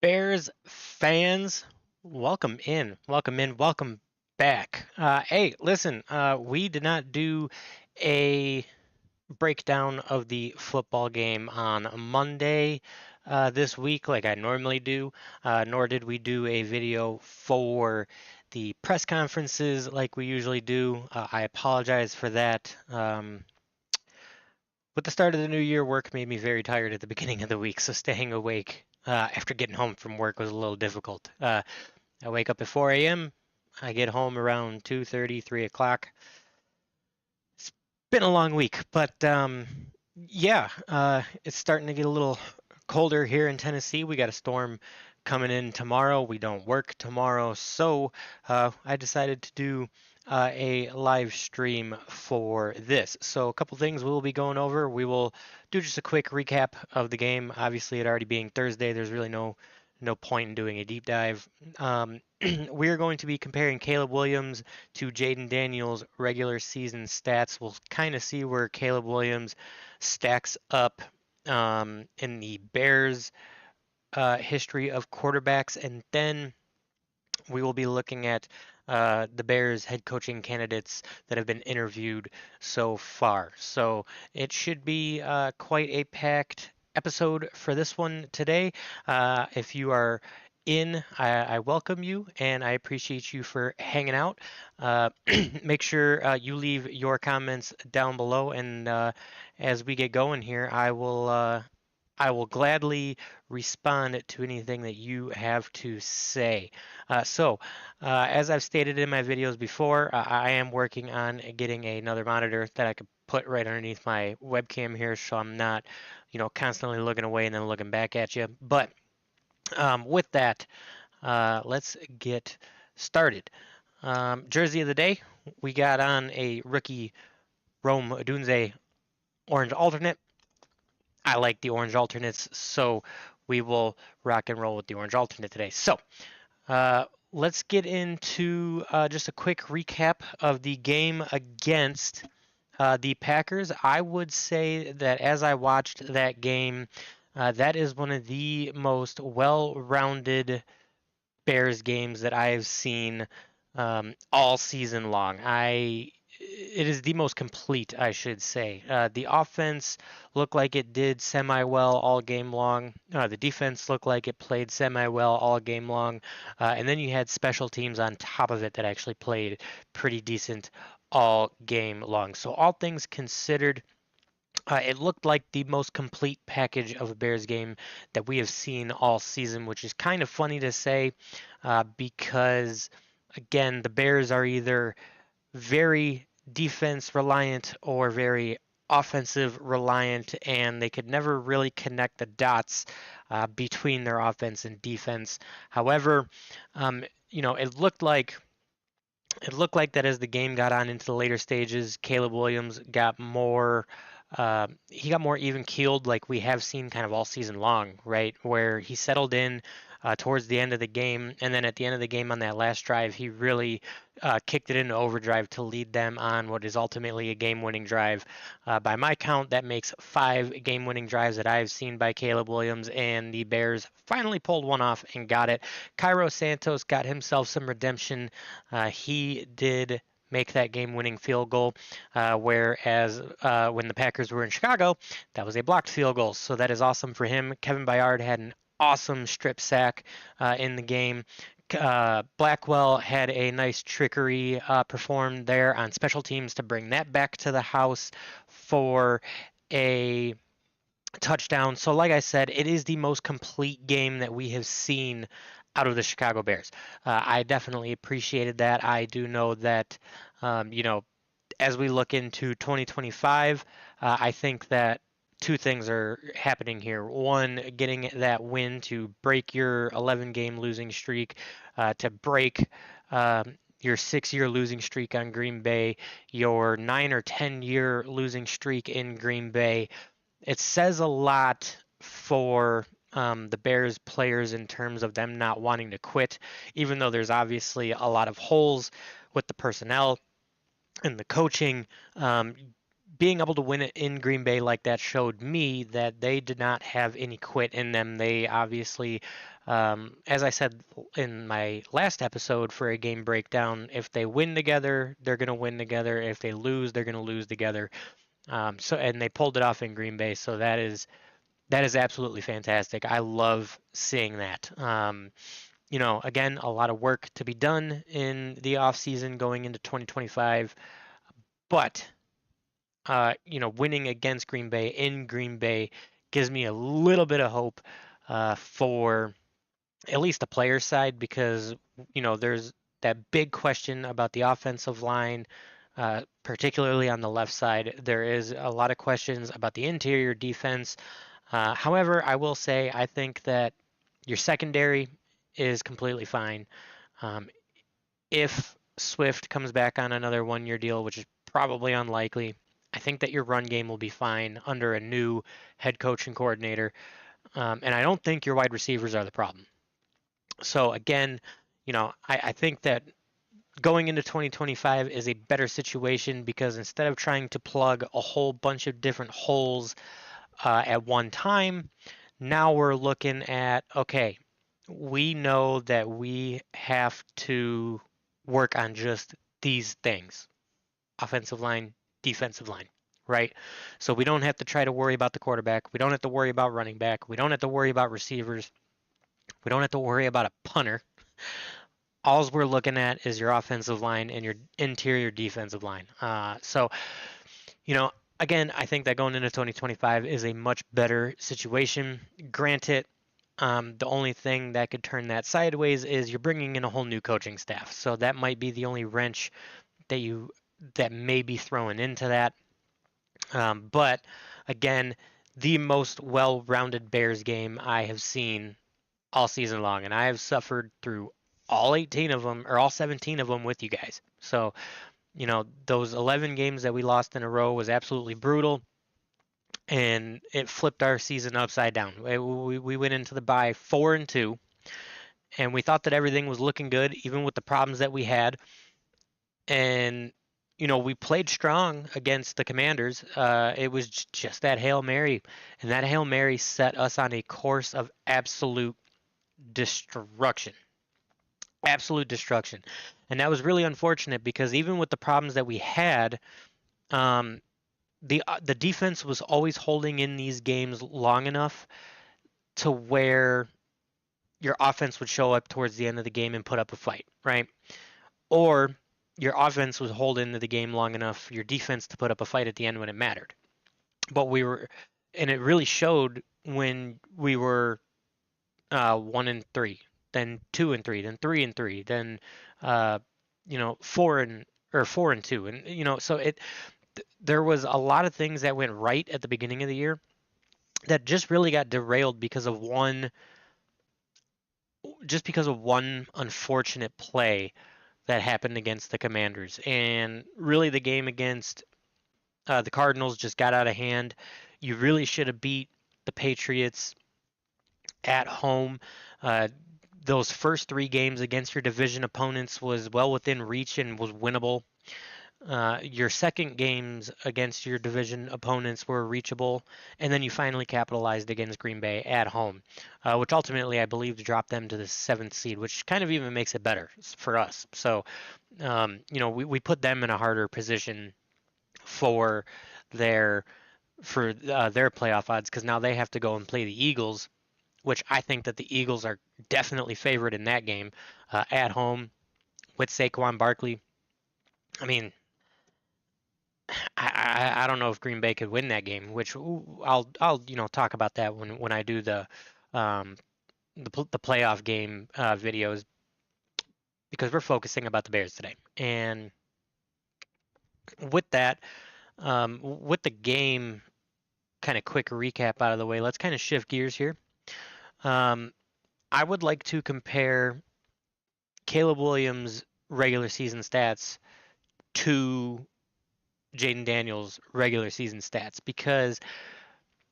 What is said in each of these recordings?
Bears fans, welcome back. Hey, listen, we did not do a breakdown of the football game on Monday this week like I normally do, nor did we do a video for the press conferences like we usually do. I apologize for that. With the start of the new year, work made me very tired at the beginning of the week, so staying awake after getting home from work was a little difficult. I wake up at 4 a.m. I get home around 2:30, 3 o'clock. It's been a long week, but yeah, it's starting to get a little colder here in Tennessee. We got a storm coming in tomorrow. We don't work tomorrow, so I decided to do a live stream for this. So a couple things we'll be going over. We will do just a quick recap of the game. Obviously, it already being Thursday, there's really no point in doing a deep dive. We're going to be comparing Caleb Williams to Jayden Daniels' regular season stats. We'll kind of see where Caleb Williams stacks up in the Bears' history of quarterbacks, and then we will be looking at the Bears head coaching candidates that have been interviewed so far. So it should be quite a packed episode for this one today. If you are in, I welcome you and I appreciate you for hanging out. Make sure you leave your comments down below, and as we get going here, I will gladly respond to anything that you have to say. As I've stated in my videos before, I am working on getting another monitor that I could put right underneath my webcam here, so I'm not, constantly looking away and then looking back at you. But with that, let's get started. Jersey of the day, we got on a rookie Rome Odunze orange alternate. I like the orange alternates, so we will rock and roll with the orange alternate today. So let's get into just a quick recap of the game against the Packers. I would say that as I watched that game, that is one of the most well-rounded Bears games that I've seen all season long. It is the most complete, I should say. The offense looked like it did semi well all game long. The defense looked like it played semi well all game long. And then you had special teams on top of it that actually played pretty decent all game long. So, all things considered, it looked like the most complete package of a Bears game that we have seen all season, which is kind of funny to say because, again, the Bears are either very defense reliant or very offensive reliant, and they could never really connect the dots between their offense and defense. However, it looked like that as the game got on into the later stages, Caleb Williams got more. He got more even keeled, like we have seen kind of all season long, right? Where he settled in towards the end of the game, and then at the end of the game on that last drive, he really kicked it into overdrive to lead them on what is ultimately a game-winning drive. By my count, that makes 5 game-winning drives that I've seen by Caleb Williams, and the Bears finally pulled one off and got it. Cairo Santos got himself some redemption. He did make that game-winning field goal, whereas when the Packers were in Chicago, that was a blocked field goal. So that is awesome for him. Kevin Byard had an awesome strip sack in the game. Blackwell had a nice trickery performed there on special teams to bring that back to the house for a touchdown. So, like I said, it is the most complete game that we have seen out of the Chicago Bears. I definitely appreciated that. I do know that, as we look into 2025, I think that two things are happening here. One, getting that win to break your 11-game losing streak, to break your 6-year losing streak on Green Bay, your 9 or 10-year losing streak in Green Bay. It says a lot for the Bears players in terms of them not wanting to quit, even though there's obviously a lot of holes with the personnel and the coaching. being able to win it in Green Bay like that showed me that they did not have any quit in them. They obviously, as I said in my last episode for a game breakdown, if they win together, they're going to win together. If they lose, they're going to lose together. And they pulled it off in Green Bay, so that is absolutely fantastic. I love seeing that. Again, a lot of work to be done in the offseason going into 2025, but winning against Green Bay in Green Bay gives me a little bit of hope for at least the player side because there's that big question about the offensive line, particularly on the left side. There is a lot of questions about the interior defense. However, I will say I think that your secondary is completely fine. Um, if Swift comes back on another 1 year deal, which is probably unlikely, I think that your run game will be fine under a new head coach and coordinator. And I don't think your wide receivers are the problem. So again, I think that going into 2025 is a better situation because instead of trying to plug a whole bunch of different holes at one time, now we're looking at, okay, we know that we have to work on just these things: offensive line, defensive line, right? So we don't have to try to worry about the quarterback. We don't have to worry about running back. We don't have to worry about receivers. We don't have to worry about a punter. All we're looking at is your offensive line and your interior defensive line. You know, again, I think that going into 2025 is a much better situation. Granted, the only thing that could turn that sideways is you're bringing in a whole new coaching staff. So that might be the only wrench that may be thrown into that. But again, the most well-rounded Bears game I have seen all season long, and I have suffered through all 18 of them or all 17 of them with you guys. So, those 11 games that we lost in a row was absolutely brutal, and it flipped our season upside down. We went into the bye 4-2, and we thought that everything was looking good, even with the problems that we had. And we played strong against the Commanders. It was just that Hail Mary, and that Hail Mary set us on a course of absolute destruction. Absolute destruction. And that was really unfortunate because even with the problems that we had, the defense was always holding in these games long enough to where your offense would show up towards the end of the game and put up a fight, right? Or your offense was holding the game long enough for your defense to put up a fight at the end when it mattered. And it really showed when we were 1-3, then 2-3, then 3-3, then 4-2, and so there was a lot of things that went right at the beginning of the year that just really got derailed because of one unfortunate play that happened against the Commanders. And really the game against the Cardinals just got out of hand. You really should have beat the Patriots at home. Those first 3 games against your division opponents was well within reach and was winnable. Your second games against your division opponents were reachable, and then you finally capitalized against Green Bay at home, which ultimately I believe dropped them to the 7th seed, which kind of even makes it better for us. So, we put them in a harder position for their playoff odds because now they have to go and play the Eagles, which I think that the Eagles are definitely favored in that game at home with Saquon Barkley. I mean, I don't know if Green Bay could win that game, which I'll talk about that when I do the playoff game videos, because we're focusing about the Bears today. And with that, with the game kind of quick recap out of the way, let's kind of shift gears here. I would like to compare Caleb Williams' regular season stats to Jayden Daniels' regular season stats, because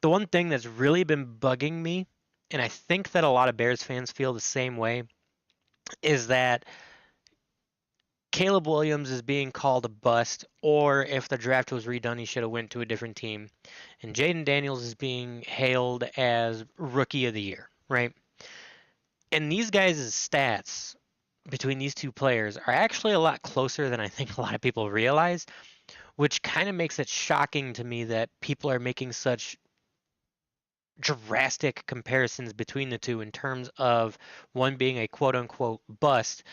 the one thing that's really been bugging me, and I think that a lot of Bears fans feel the same way, is that Caleb Williams is being called a bust, or if the draft was redone, he should have went to a different team. And Jayden Daniels is being hailed as rookie of the year, right? And these guys' stats between these two players are actually a lot closer than I think a lot of people realize, which kind of makes it shocking to me that people are making such drastic comparisons between the two in terms of one being a quote unquote bust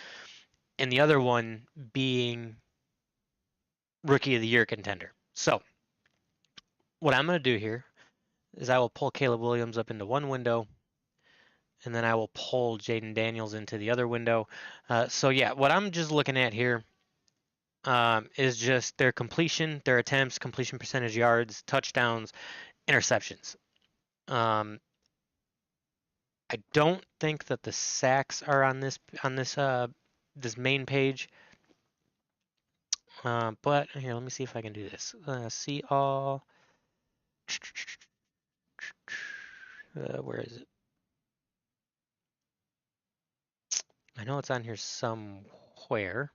and the other one being rookie of the year contender. So, what I'm going to do here is I will pull Caleb Williams up into one window, and then I will pull Jayden Daniels into the other window. So, yeah, what I'm just looking at here is just their completion, their attempts, completion percentage, yards, touchdowns, interceptions. I don't think that the sacks are on this main page. But here, let me see if I can do this. See all. Where is it? I know it's on here somewhere.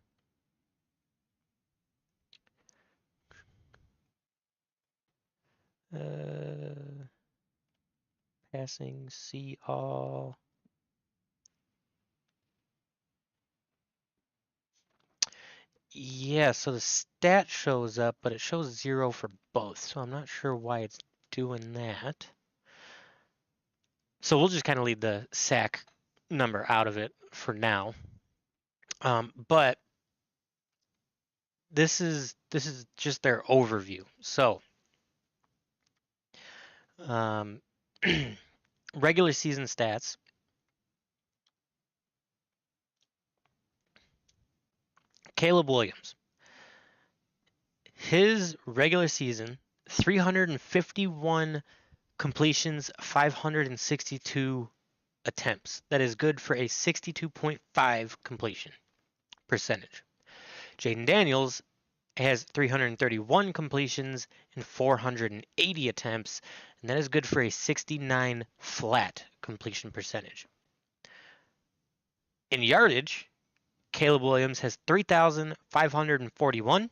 Passing, see all. Yeah, so the stat shows up, but it shows 0 for both. So I'm not sure why it's doing that. So we'll just kind of leave the sack number out of it for now. But this is just their overview. So regular season stats. Caleb Williams. His regular season, 351 completions, 562 attempts. That is good for a 62.5 completion percentage. Jayden Daniels has 331 completions and 480 attempts, and that is good for a 69 flat completion percentage. In yardage, Caleb Williams has 3,541.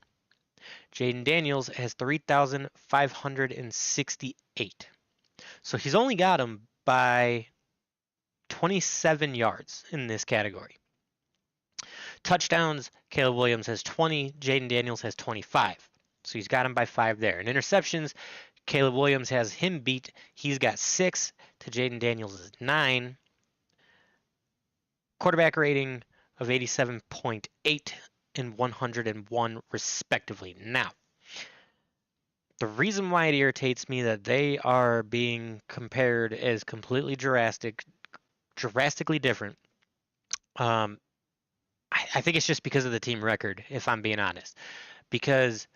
Jayden Daniels has 3,568. So he's only got him by 27 yards in this category. Touchdowns, Caleb Williams has 20, Jayden Daniels has 25. So he's got him by 5 there. And interceptions, Caleb Williams has him beat. He's got 6 to Jayden Daniels' 9. Quarterback rating of 87.8 and 101 respectively. Now, the reason why it irritates me that they are being compared as completely drastically different, I think it's just because of the team record, if I'm being honest. Because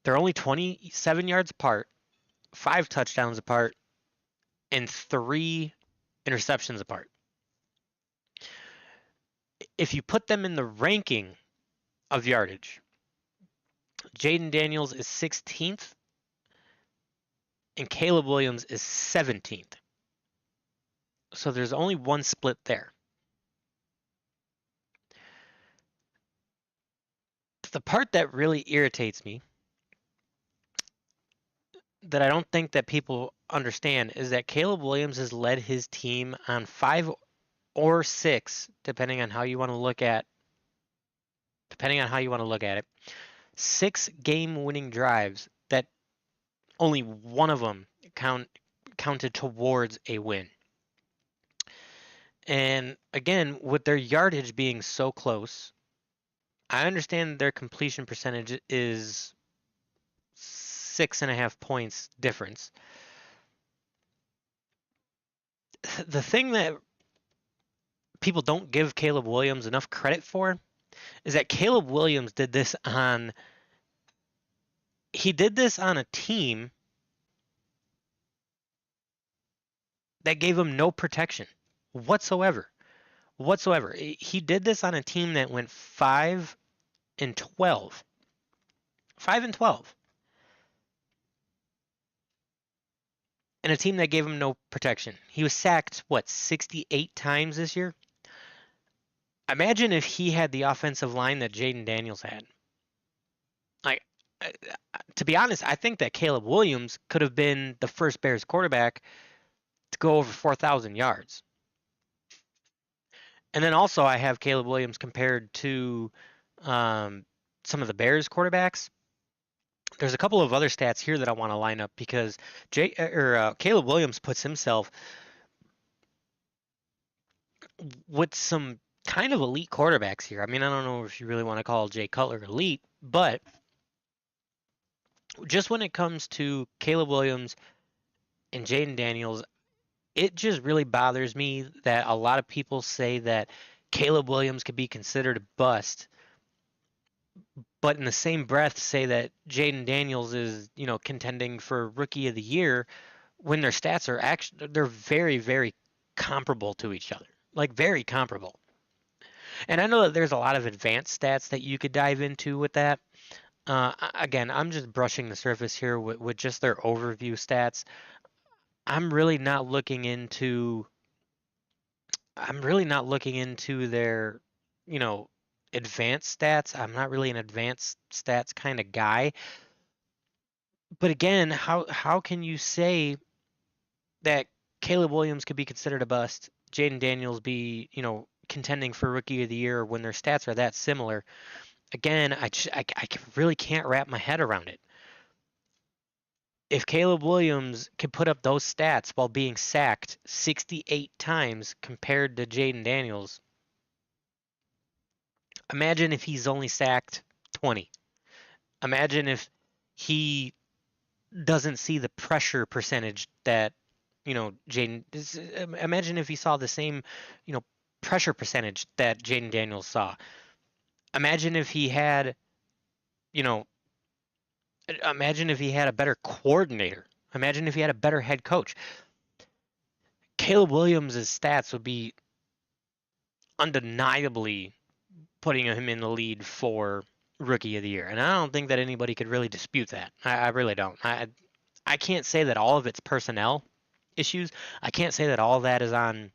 they're only 27 yards apart, 5 touchdowns apart, and 3 interceptions apart. If you put them in the ranking of yardage, Jayden Daniels is 16th and Caleb Williams is 17th. So there's only one split there. The part that really irritates me, that I don't think that people understand, is that Caleb Williams has led his team on 5 or 6, depending on how you want to look at it, 6 game-winning drives that only one of them counted towards a win. And again, with their yardage being so close, I understand their completion percentage is 6.5 points difference. The thing that people don't give Caleb Williams enough credit for is that Caleb Williams did this on a team that gave him no protection whatsoever. He did this on a team that went 5 and 12. 5 and 12. And a team that gave him no protection. He was sacked, 68 times this year? Imagine if he had the offensive line that Jayden Daniels had. Like, to be honest, I think that Caleb Williams could have been the first Bears quarterback to go over 4,000 yards. And then also, I have Caleb Williams compared to um, some of the Bears quarterbacks. There's a couple of other stats here that I want to line up because Caleb Williams puts himself with some kind of elite quarterbacks here. I mean, I don't know if you really want to call Jay Cutler elite, but just when it comes to Caleb Williams and Jayden Daniels, it just really bothers me that a lot of people say that Caleb Williams could be considered a bust, but in the same breath say that Jayden Daniels is, contending for Rookie of the Year when their stats are actually they're very, very comparable to each other. Like very comparable. And I know that there's a lot of advanced stats that you could dive into with that. Again, I'm just brushing the surface here with just their overview stats. I'm really not looking into I'm really not looking into their, you know, advanced stats. I'm not really an advanced stats kind of guy. But again, how can you say that Caleb Williams could be considered a bust, Jayden Daniels be, contending for Rookie of the Year when their stats are that similar? Again, I really can't wrap my head around it. If Caleb Williams can put up those stats while being sacked 68 times compared to Jayden Daniels, imagine if he's only sacked 20. Imagine if he doesn't see the pressure percentage that, Jayden. Imagine if he saw the same, you know, pressure percentage that Jayden Daniels saw. Imagine if he had, you know, imagine if he had a better coordinator. Imagine if he had a better head coach. Caleb Williams' stats would be undeniably putting him in the lead for Rookie of the Year, and I don't think that anybody could really dispute that. I really don't. I can't say that all of it's personnel issues. I can't say that all of that is on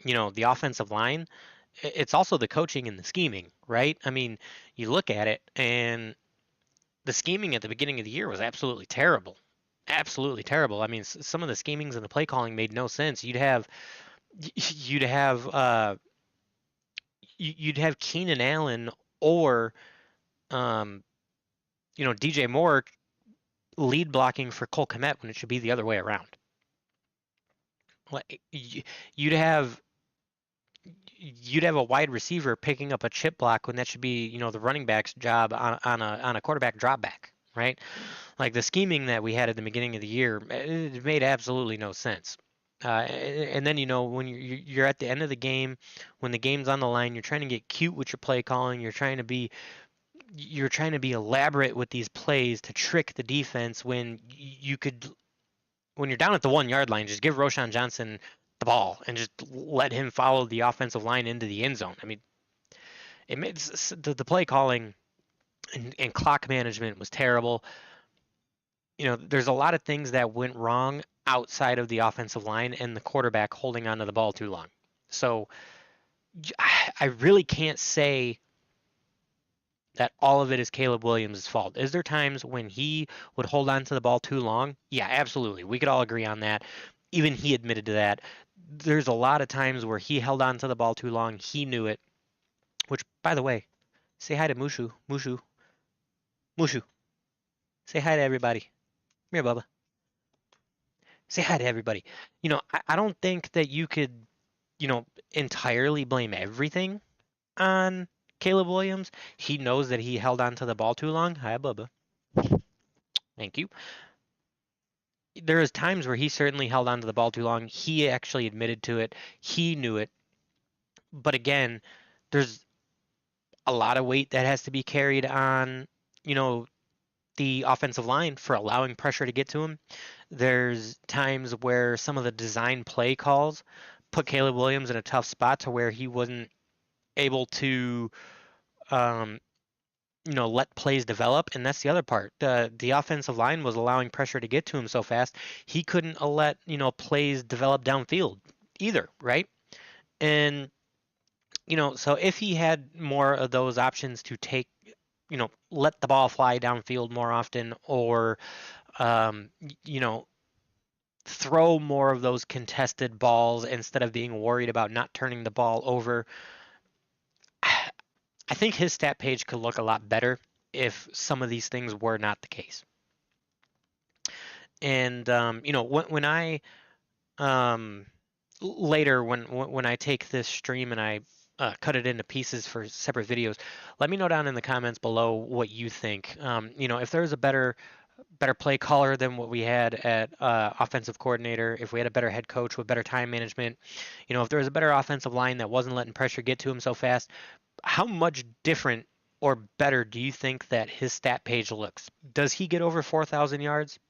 the offensive line. It's also the coaching and the scheming, right? I mean, you look at it, and the scheming at the beginning of the year was absolutely terrible. Absolutely terrible. I mean, some of the schemings and the play calling made no sense. You'd have you'd have Keenan Allen or um, DJ Moore lead blocking for Cole Kmet when it should be the other way around. Like you'd have you'd have a wide receiver picking up a chip block when that should be the running back's job on a quarterback drop back, right? Like the scheming that we had at the beginning of the year, it made absolutely no sense. And then when you're at the end of the game, when the game's on the line, you're trying to get cute with your play calling. You're trying to be elaborate with these plays to trick the defense when when you're down at the 1 yard line, just give Roschon Johnson the ball and just let him follow the offensive line into the end zone. I mean, it made the play calling and clock management was terrible. There's a lot of things that went wrong outside of the offensive line and the quarterback holding onto the ball too long. So I really can't say that all of it is Caleb Williams' fault. Is there times when he would hold on to the ball too long? Yeah, absolutely. We could all agree on that. Even he admitted to that. There's a lot of times where he held on to the ball too long. He knew it. Which, by the way, say hi to Mushu. Mushu. Mushu. Say hi to everybody. Come here, Bubba. Say hi to everybody. I don't think that you could, entirely blame everything on Caleb Williams. He knows that he held on to the ball too long. Hi, Bubba. Thank you. There is times where he certainly held on to the ball too long. He actually admitted to it. He knew it. But again, there's a lot of weight that has to be carried on, the offensive line for allowing pressure to get to him. There's times where some of the design play calls put Caleb Williams in a tough spot to where he wasn't able to let plays develop, and that's the other part. The offensive line was allowing pressure to get to him so fast, he couldn't let plays develop downfield either, right? And So if he had more of those options to take, let the ball fly downfield more often, or um, you know, throw more of those contested balls instead of being worried about not turning the ball over, I think his stat page could look a lot better if some of these things were not the case. And when I um, later when I take this stream and I cut it into pieces for separate videos, let me know down in the comments below what you think. If there's a better play caller than what we had at offensive coordinator, if we had a better head coach with better time management, if there was a better offensive line that wasn't letting pressure get to him so fast, how much different or better do you think that his stat page looks? Does he get over 4,000 yards?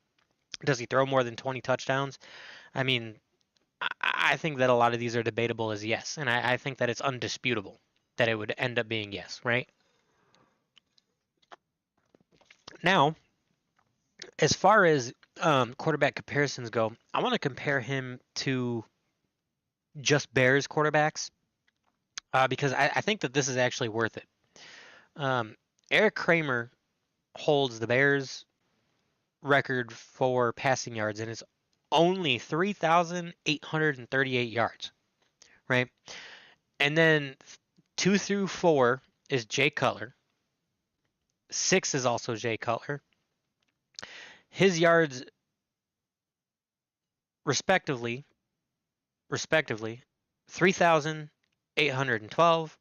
Does he throw more than 20 touchdowns? I mean, I think that a lot of these are debatable as yes, and I think that it's undisputable that it would end up being yes, right? Now, as far as quarterback comparisons go, I want to compare him to just Bears quarterbacks because I think that this is actually worth it. Eric Kramer holds the Bears record for passing yards, and it's only 3,838 yards, right? And then 2 through 4 is Jay Cutler. 6 is also Jay Cutler. His yards, respectively, 3,812,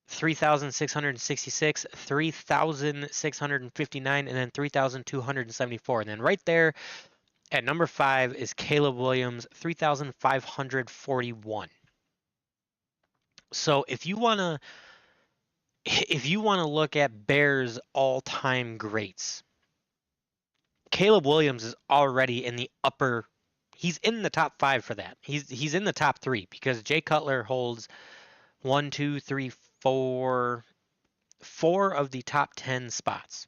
3,666, 3,659, and then 3,274. And then right there at number 5 is Caleb Williams, 3,541. So if you want to look at Bears all-time greats, Caleb Williams is already in the upper. He's in the top 5 for that. He's in the top 3 because Jay Cutler holds 1, 2, 3, 4 of the top 10 spots.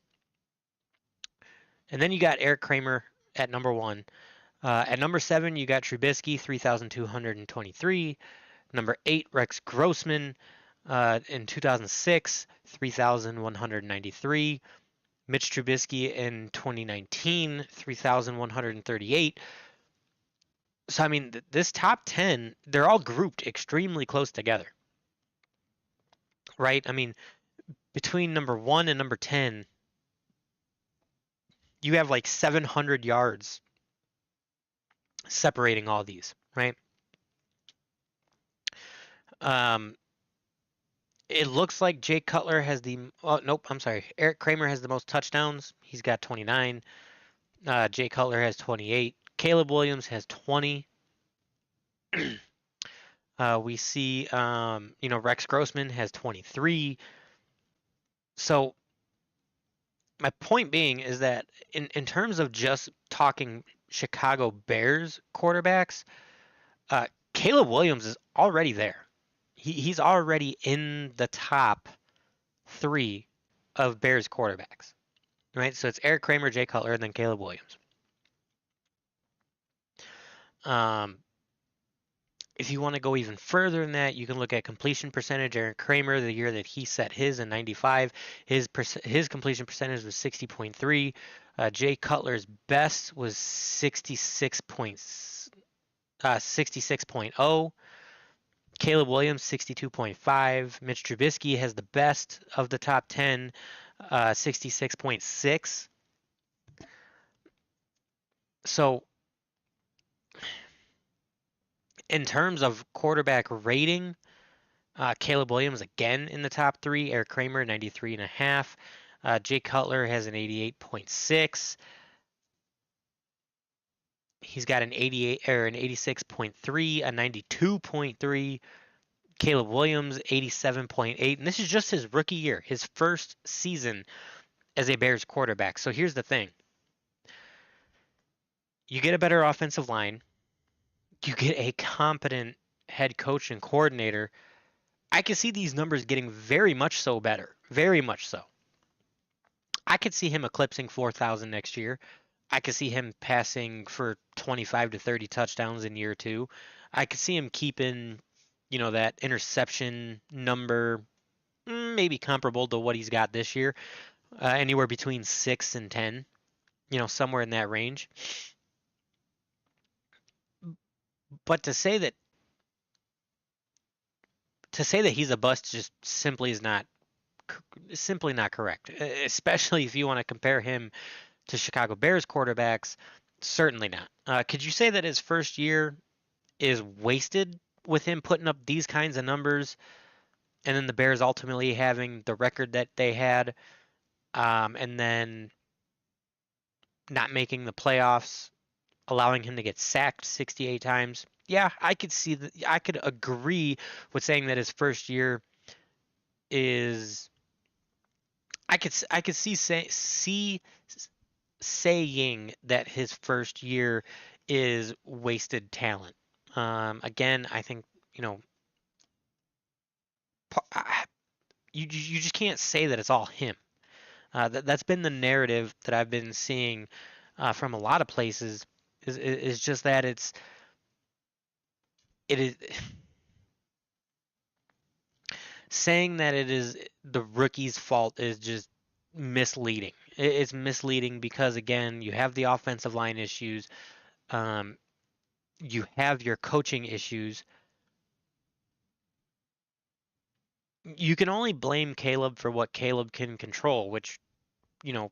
And then you got Eric Kramer at number 1. At number 7, you got Trubisky, 3,223. Number 8, Rex Grossman in 2006, 3,193. Mitch Trubisky in 2019, 3,138. So, I mean, this top 10, they're all grouped extremely close together. Right? I mean, between number 1 and number 10, you have like 700 yards separating all these, right? It looks like Jay Cutler has Eric Kramer has the most touchdowns. He's got 29. Jay Cutler has 28. Caleb Williams has 20. We see, Rex Grossman has 23. So my point being is that in terms of just talking Chicago Bears quarterbacks, Caleb Williams is already there. He's already in the top 3 of Bears quarterbacks, right? So it's Eric Kramer, Jay Cutler, and then Caleb Williams. If you want to go even further than that, you can look at completion percentage. Eric Kramer, the year that he set his in 95, his completion percentage was 60.3. Jay Cutler's best was 66.0. Caleb Williams, 62.5. Mitch Trubisky has the best of the top 10, 66.6. So, in terms of quarterback rating, Caleb Williams again in the top 3. Eric Kramer, 93.5. Jay Cutler has an 88.6. He's got an 88 or an 86.3, a 92.3. Caleb Williams, 87.8. And this is just his rookie year, his first season as a Bears quarterback. So here's the thing. You get a better offensive line. You get a competent head coach and coordinator. I can see these numbers getting very much so better. Very much so. I could see him eclipsing 4,000 next year. I could see him passing for 25 to 30 touchdowns in year 2. I could see him keeping, that interception number, maybe comparable to what he's got this year, anywhere between 6 and 10, somewhere in that range. But to say that he's a bust just simply not correct, especially if you want to compare him to Chicago Bears quarterbacks. Certainly not. Could you say that his first year is wasted with him putting up these kinds of numbers, and then the Bears ultimately having the record that they had, and then not making the playoffs, allowing him to get sacked 68 times? Yeah, I could see that. I could agree with saying that his first year is. I could see saying that his first year is wasted talent. Again, I think you just can't say that it's all him. That's been the narrative that I've been seeing from a lot of places. Is just that it is saying that it is the rookie's fault is just misleading. It's misleading because again, you have the offensive line issues, um, you have your coaching issues. You can only blame Caleb for what Caleb can control, which you know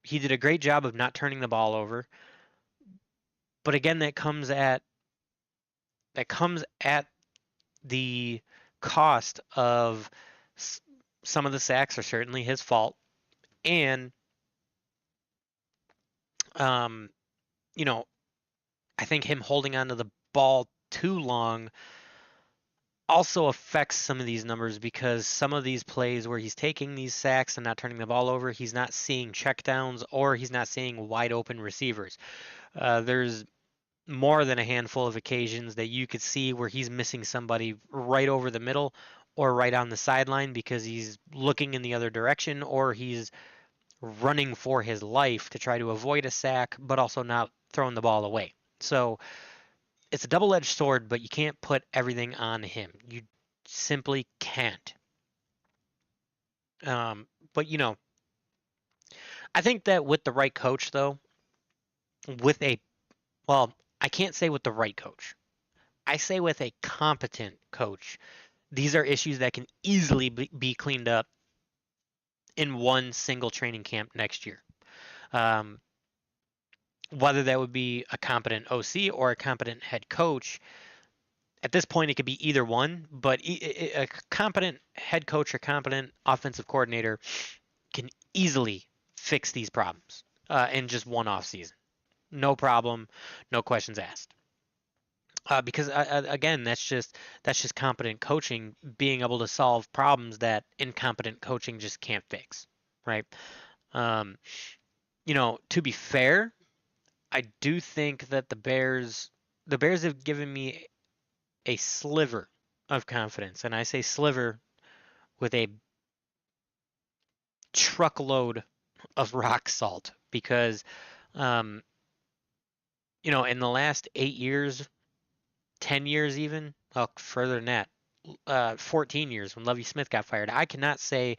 he did a great job of not turning the ball over. But again, that comes at the cost of some of the sacks are certainly his fault, and um, you know I think him holding onto the ball too long also affects some of these numbers because some of these plays where he's taking these sacks and not turning the ball over, he's not seeing checkdowns or he's not seeing wide open receivers. There's more than a handful of occasions that you could see where he's missing somebody right over the middle or right on the sideline because he's looking in the other direction or he's running for his life to try to avoid a sack, but also not throwing the ball away. So it's a double-edged sword, but you can't put everything on him. You simply can't. But I think that with the right coach, though, with a well, I can't say with the right coach. I say with a competent coach, these are issues that can easily be cleaned up in one single training camp next year. Um, whether that would be a competent OC or a competent head coach, at this point it could be either one, but a competent head coach or competent offensive coordinator can easily fix these problems in just one off season. No problem, no questions asked. Because again, that's just competent coaching being able to solve problems that incompetent coaching just can't fix, right? Um, to be fair, I do think that the Bears have given me a sliver of confidence, and I say sliver with a truckload of rock salt because, um, in the last 8 years, 10 years even, well, further than that, 14 years when Lovie Smith got fired, I cannot say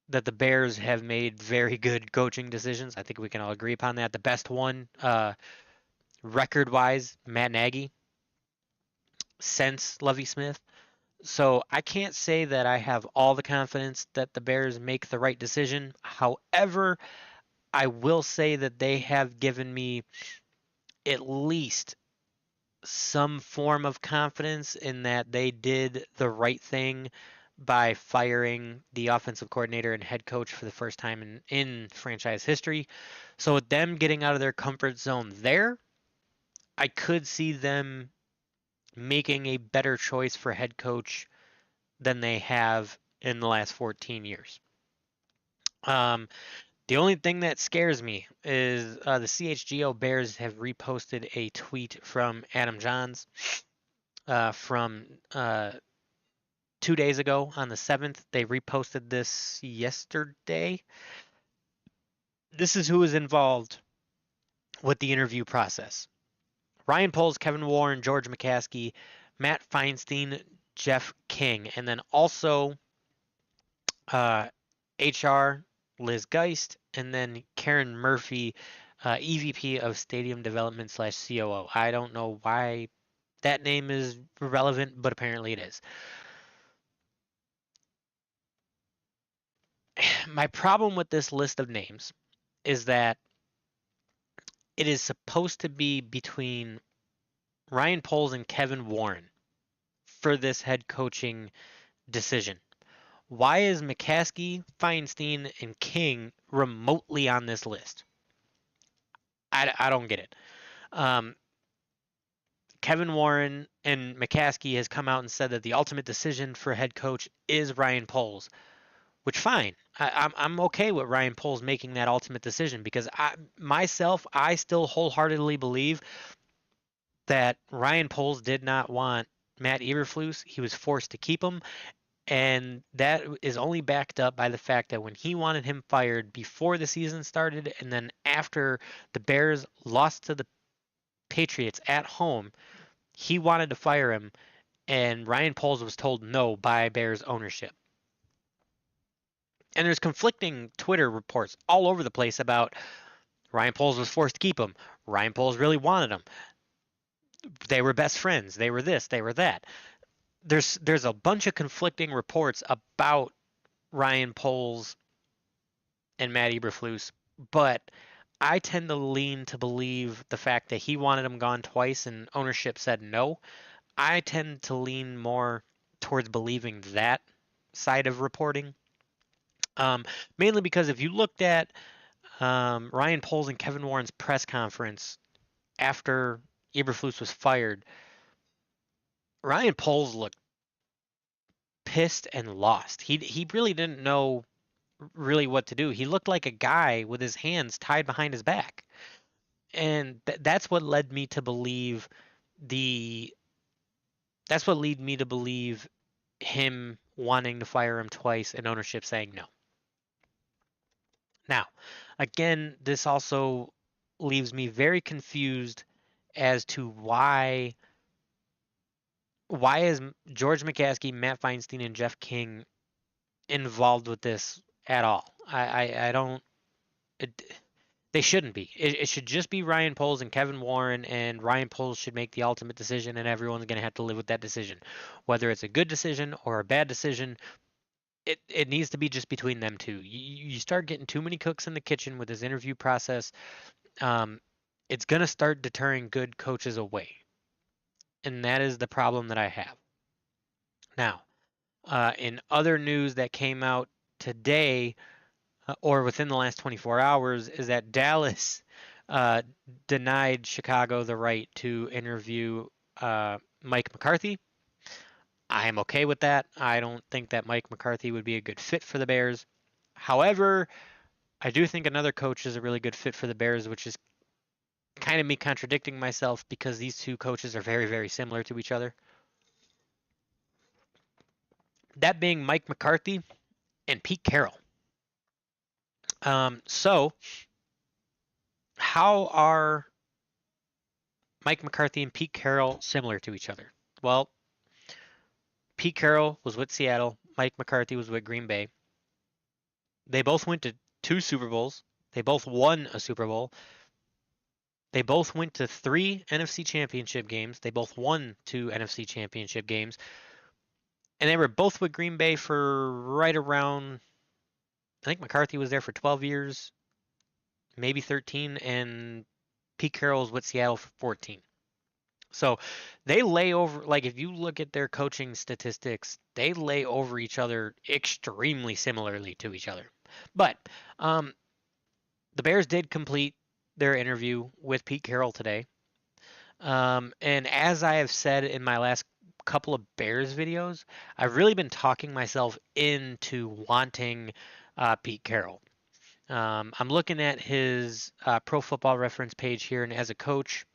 that the Bears have made very good coaching decisions. I think we can all agree upon that. The best one, record-wise, Matt Nagy, since Lovie Smith. So I can't say that I have all the confidence that the Bears make the right decision. However, I will say that they have given me at least some form of confidence in that they did the right thing by firing the offensive coordinator and head coach for the first time in franchise history. So with them getting out of their comfort zone there, I could see them making a better choice for head coach than they have in the last 14 years. Um, the only thing that scares me is the CHGO Bears have reposted a tweet from Adam Johns from 2 days ago on the 7th. They reposted this yesterday. This is who is involved with the interview process. Ryan Poles, Kevin Warren, George McCaskey, Matt Feinstein, Jeff King, and then also HR Liz Geist, and then Karen Murphy, EVP of Stadium Development slash COO. I don't know why that name is relevant, but apparently it is. My problem with this list of names is that it is supposed to be between Ryan Poles and Kevin Warren for this head coaching decision. Why is McCaskey, Feinstein, and King remotely on this list? I don't get it. Um, Kevin Warren and McCaskey has come out and said that the ultimate decision for head coach is Ryan Poles, which fine. I'm okay with Ryan Poles making that ultimate decision because I still wholeheartedly believe that Ryan Poles did not want Matt Eberflus. He was forced to keep him. And that is only backed up by the fact that when he wanted him fired before the season started, and then after the Bears lost to the Patriots at home, he wanted to fire him, and Ryan Poles was told no by Bears ownership. And there's conflicting Twitter reports all over the place about Ryan Poles was forced to keep him. Ryan Poles really wanted him. They were best friends. They were this, they were that. There's a bunch of conflicting reports about Ryan Poles and Matt Eberflus, but I tend to lean to believe the fact that he wanted him gone twice and ownership said no. I tend to lean more towards believing that side of reporting. Mainly because if you looked at Ryan Poles and Kevin Warren's press conference after Eberflus was fired, Ryan Poles looked pissed and lost. He really didn't know really what to do. He looked like a guy with his hands tied behind his back. And that's what led me to believe the that's what led me to believe him wanting to fire him twice and ownership saying no. Now, again, this also leaves me very confused as to why is George McCaskey, Matt Feinstein, and Jeff King involved with this at all. I don't. It, they shouldn't be. It should just be Ryan Poles and Kevin Warren, and Ryan Poles should make the ultimate decision, and everyone's going to have to live with that decision. Whether it's a good decision or a bad decision, it needs to be just between them two. You start getting too many cooks in the kitchen with this interview process, um, it's going to start deterring good coaches away. And that is the problem that I have. Now, in other news that came out today, or within the last 24 hours, is that Dallas uh, denied Chicago the right to interview Mike McCarthy. I am okay with that. I don't think that Mike McCarthy would be a good fit for the Bears. However, I do think another coach is a really good fit for the Bears, which is kind of me contradicting myself because these two coaches are very, very similar to each other. That being Mike McCarthy and Pete Carroll. So, how are Mike McCarthy and Pete Carroll similar to each other? Well, Pete Carroll was with Seattle. Mike McCarthy was with Green Bay. They both went to 2 Super Bowls. They both won a Super Bowl. They both went to 3 NFC Championship games. They both won 2 NFC Championship games. And they were both with Green Bay for right around, I think McCarthy was there for 12 years, maybe 13, and Pete Carroll was with Seattle for 14. So they lay over, like if you look at their coaching statistics, they lay over each other extremely similarly to each other. But the Bears did complete their interview with Pete Carroll today. And as I have said in my last couple of Bears videos, I've really been talking myself into wanting Pete Carroll. I'm looking at his Pro Football Reference page here, and as a coach,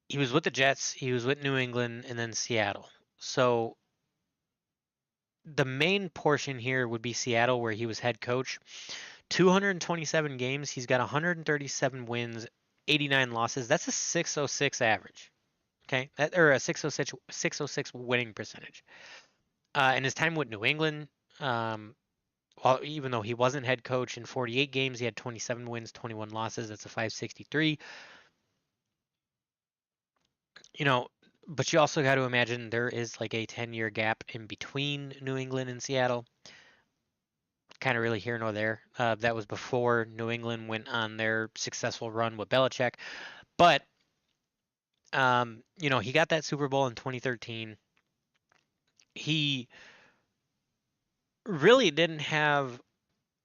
he was with the Jets, he was with New England, and then Seattle. So the main portion here would be Seattle, where he was head coach. 227 games, he's got 137 wins, 89 losses. That's a 606 average. Okay, or a 606 winning percentage. In his time with New England, um, even though he wasn't head coach in 48 games, he had 27 wins, 21 losses. That's a 563. You know, but you also got to imagine there is like a 10-year gap in between New England and Seattle. Kind of really here nor there. That was before New England went on their successful run with Belichick. But, he got that Super Bowl in 2013. He really didn't have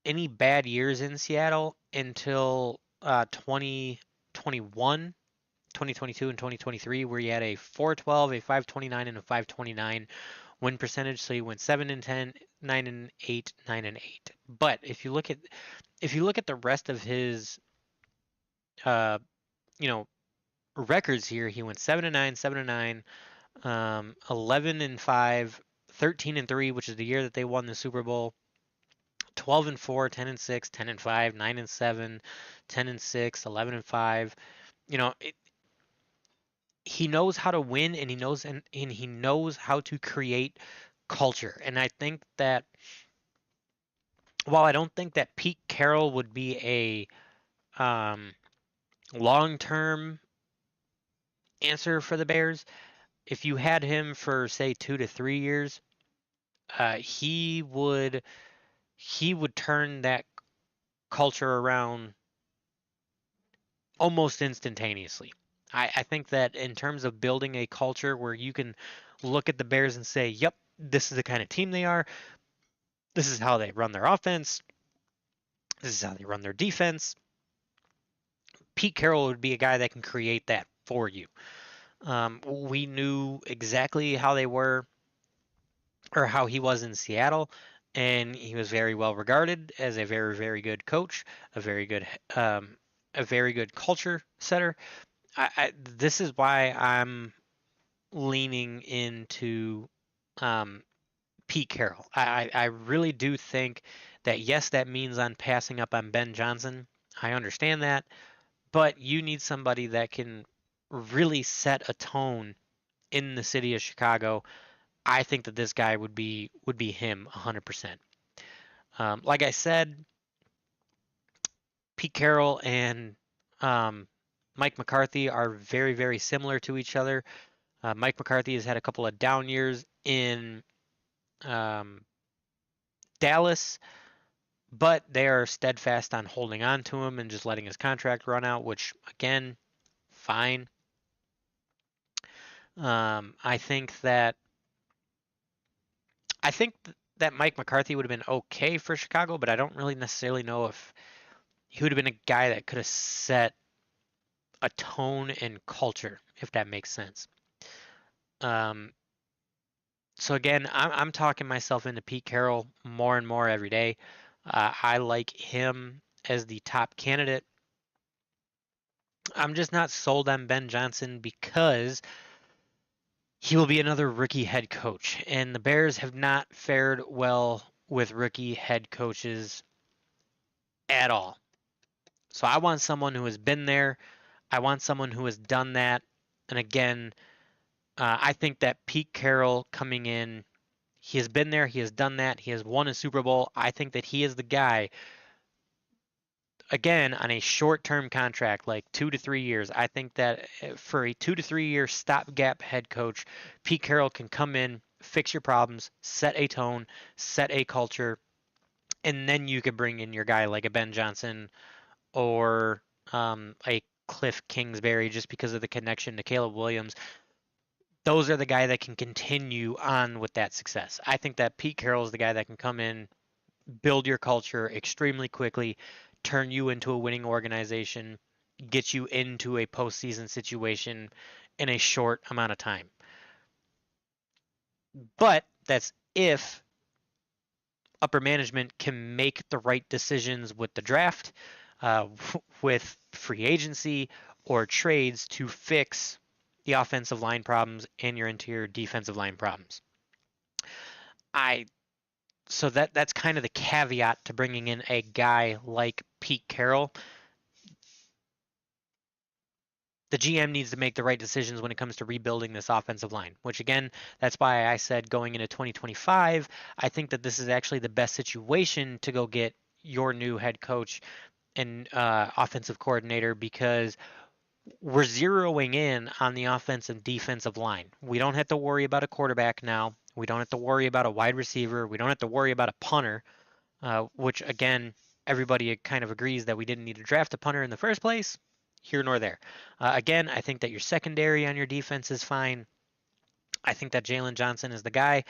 any bad years in Seattle until 2021, 2022, and 2023, where he had a 412, a 529, and a 529 win percentage. So he went 7-10, 9-8, 9-8. But if you look at the rest of his uh, you know records here, he went 7-9, 7-9, 11-5, 13-3, which is the year that they won the Super Bowl. 12-4, 10-6, 10-5, 9-7, 10-6, 11-5. He knows how to win, and he knows how to create culture. And I think that while I don't think that Pete Carroll would be a long-term answer for the Bears, if you had him for say 2 to 3 years, he would turn that culture around almost instantaneously. I think that in terms of building a culture where you can look at the Bears and say, yep, this is the kind of team they are. This is how they run their offense. This is how they run their defense. Pete Carroll would be a guy that can create that for you. We knew exactly how they were, or how he was in Seattle, and he was very well regarded as a very, very good coach, a very good, culture setter. This is why I'm leaning into um, Pete Carroll. I really do think that, yes, that means I'm passing up on Ben Johnson. I understand that, but you need somebody that can really set a tone in the city of Chicago. I think that this guy would be him 100%. Like I said, Pete Carroll and um, Mike McCarthy are very, very similar to each other. Mike McCarthy has had a couple of down years in um, Dallas, but they are steadfast on holding on to him and just letting his contract run out, which, again, fine. I think that I think that Mike McCarthy would have been okay for Chicago, but I don't really necessarily know if he would have been a guy that could have set a tone and culture, if that makes sense. Um, so again, I'm talking myself into Pete Carroll more and more every day. I like him as the top candidate. I'm just not sold on Ben Johnson because he will be another rookie head coach, and the Bears have not fared well with rookie head coaches at all. So I want someone who has been there. I want someone who has done that. And again, I think that Pete Carroll coming in, he has been there, he has done that, he has won a Super Bowl. I think that he is the guy, again, on a short-term contract, like 2 to 3 years. I think that for a 2 to 3 year stopgap head coach, Pete Carroll can come in, fix your problems, set a tone, set a culture, and then you could bring in your guy like a Ben Johnson or a Cliff Kingsbury, just because of the connection to Caleb Williams. Those are the guy that can continue on with that success. I think that Pete Carroll is the guy that can come in, build your culture extremely quickly, turn you into a winning organization, get you into a postseason situation in a short amount of time. But that's if upper management can make the right decisions with the draft, uh, with free agency, or trades to fix the offensive line problems and your interior defensive line problems. I so that's kind of the caveat to bringing in a guy like Pete Carroll. the GM needs to make the right decisions when it comes to rebuilding this offensive line, which again, that's why I said going into 2025, I think that this is actually the best situation to go get your new head coach and offensive coordinator because we're zeroing in on the offensive and defensive line. We don't have to worry about a quarterback now. We don't have to worry about a wide receiver. We don't have to worry about a punter, which again, everybody kind of agrees that we didn't need to draft a punter in the first place. Here nor there. Again, I think that your secondary on your defense is fine. I think that Jalen Johnson is the guy.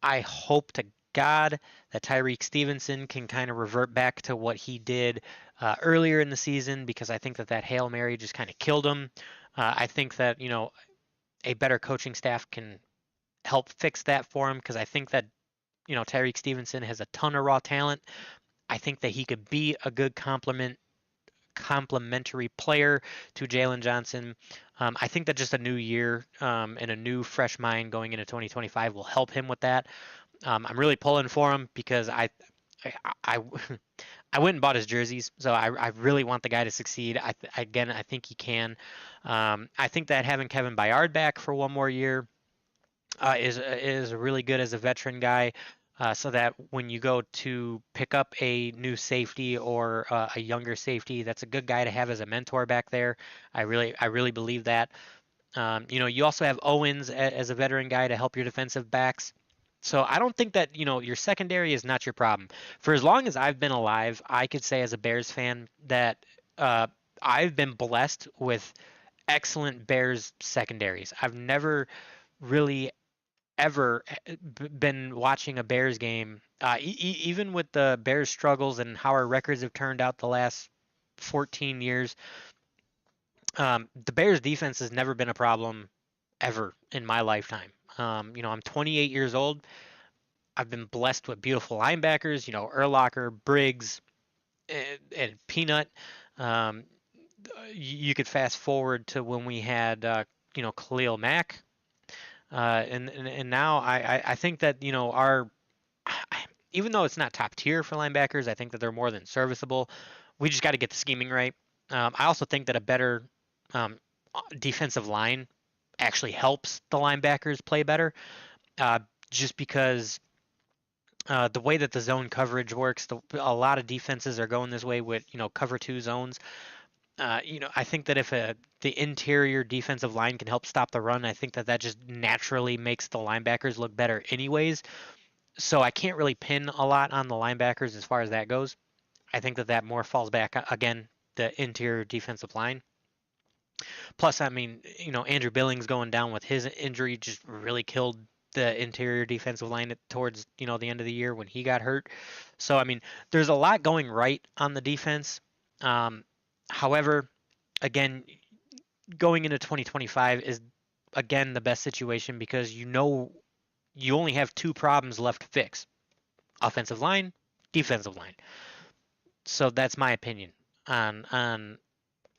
I hope to God that Tyreek Stevenson can kind of revert back to what he did earlier in the season because I think that that Hail Mary just kind of killed him. I think that, a better coaching staff can help fix that for him because I think that, Tyreek Stevenson has a ton of raw talent. I think that he could be a good complementary player to Jalen Johnson. I think that just a new year and a new fresh mind going into 2025 will help him with that. I'm really pulling for him because I I went and bought his jerseys, so I really want the guy to succeed. I think he can. I think that having Kevin Byard back for one more year is really good as a veteran guy. So that when you go to pick up a new safety or a younger safety, that's a good guy to have as a mentor back there. I really believe that. You also have Owens as a veteran guy to help your defensive backs. So I don't think that, your secondary is not your problem. For as long as I've been alive, I could say as a Bears fan that uh, I've been blessed with excellent Bears secondaries. I've never really ever been watching a Bears game, even with the Bears struggles and how our records have turned out the last 14 years. The Bears defense has never been a problem ever in my lifetime. I'm 28 years old. I've been blessed with beautiful linebackers, Urlacher, Briggs, and Peanut. Um, you could fast forward to when we had, Khalil Mack. And now I think that, our, even though it's not top tier for linebackers, I think that they're more than serviceable. We just got to get the scheming right. I also think that a better um, defensive line actually helps the linebackers play better, uh, just because the way that the zone coverage works, a lot of defenses are going this way with cover two zones. I think that if the interior defensive line can help stop the run, I think that just naturally makes the linebackers look better, anyways. So I can't really pin a lot on the linebackers as far as that goes. I think that more falls back again the interior defensive line. Plus, I mean, Andrew Billings going down with his injury just really killed the interior defensive line towards, the end of the year when he got hurt. So, I mean, there's a lot going right on the defense. However, again, going into 2025 is again the best situation because you only have two problems left to fix: offensive line, defensive line. So that's my opinion on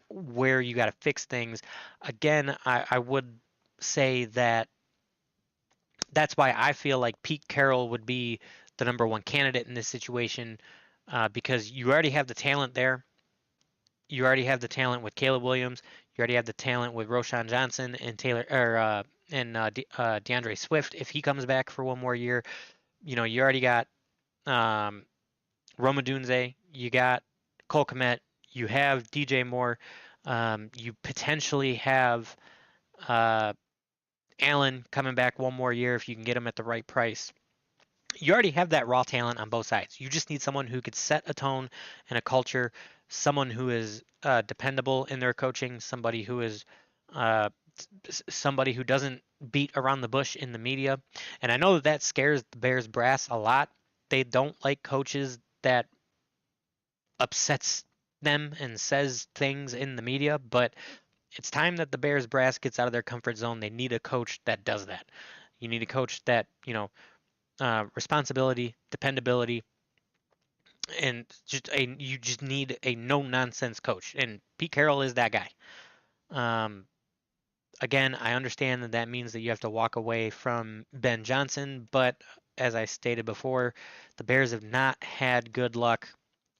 where you got to fix things. Again, I would say that that's why I feel like Pete Carroll would be the number one candidate in this situation, because you already have the talent there. You already have the talent with Caleb Williams. You already have the talent with Roshan Johnson and DeAndre Swift if he comes back for one more year. You already got Roma Dunze. You got Cole Kmet. You have DJ Moore. You potentially have Allen coming back one more year if you can get him at the right price. You already have that raw talent on both sides. You just need someone who could set a tone and a culture, someone who is dependable in their coaching, uh, somebody who doesn't beat around the bush in the media. And I know that scares the Bears brass a lot. They don't like coaches that upsets them and says things in the media, but it's time that the Bears brass gets out of their comfort zone. They need a coach that does that. You need a coach that, responsibility, dependability, and you just need a no nonsense coach. And Pete Carroll is that guy. Um, Again, I understand that means that you have to walk away from Ben Johnson, but as I stated before, the Bears have not had good luck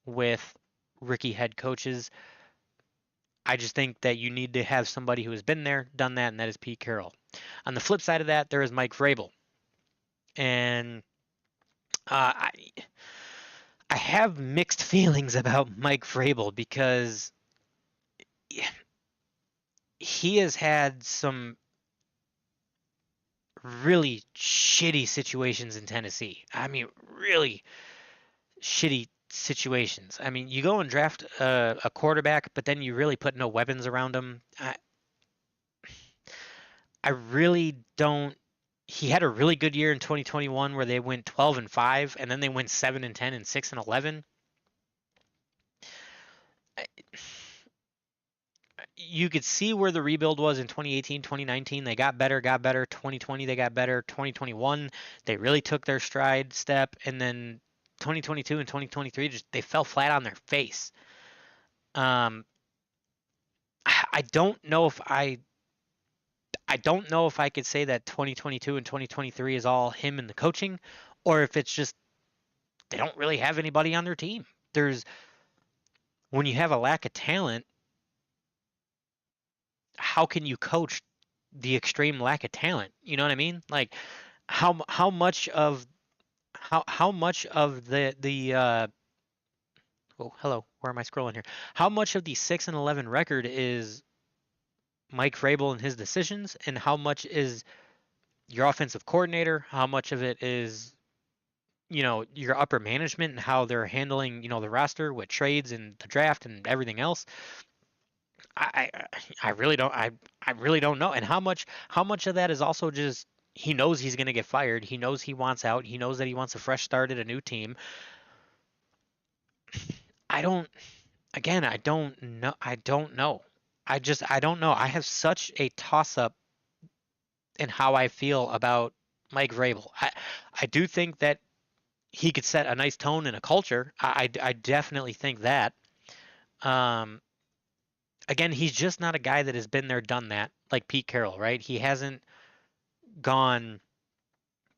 with rookie head coaches. I just think that you need to have somebody who has been there, done that, and that is Pete Carroll. On the flip side of that, there is Mike Vrabel, and I have mixed feelings about Mike Vrabel because he has had some really shitty situations in Tennessee. I mean, really shitty situations. I mean, you go and draft a quarterback, but then you really put no weapons around him. I really don't. He had a really good year in 2021 where they went 12-5, and then they went 7-10 and 6-11. You could see where the rebuild was in 2018, 2019. They got better, got better. 2020, they got better. 2021, they really took their stride step, and then 2022 and 2023 just they fell flat on their face. I don't know if I don't know if I could say that 2022 and 2023 is all him and the coaching, or if it's just they don't really have anybody on their team. There's when you have a lack of talent, how can you coach the extreme lack of talent? You know what I mean? Like how much of how much of the oh hello, where am I scrolling here? How much of the 6-11 record is Mike Vrabel and his decisions, and how much is your offensive coordinator? How much of it is your upper management and how they're handling the roster with trades and the draft and everything else? I I really don't I really don't know. And how much of that is also just he knows he's going to get fired. He knows he wants out. He knows that he wants a fresh start at a new team. I don't again, I don't know. I don't know. I don't know. I have such a toss up in how I feel about Mike Vrabel. I do think that he could set a nice tone and a culture. I definitely think that. Um, Again, he's just not a guy that has been there, done that, like Pete Carroll, right? He hasn't gone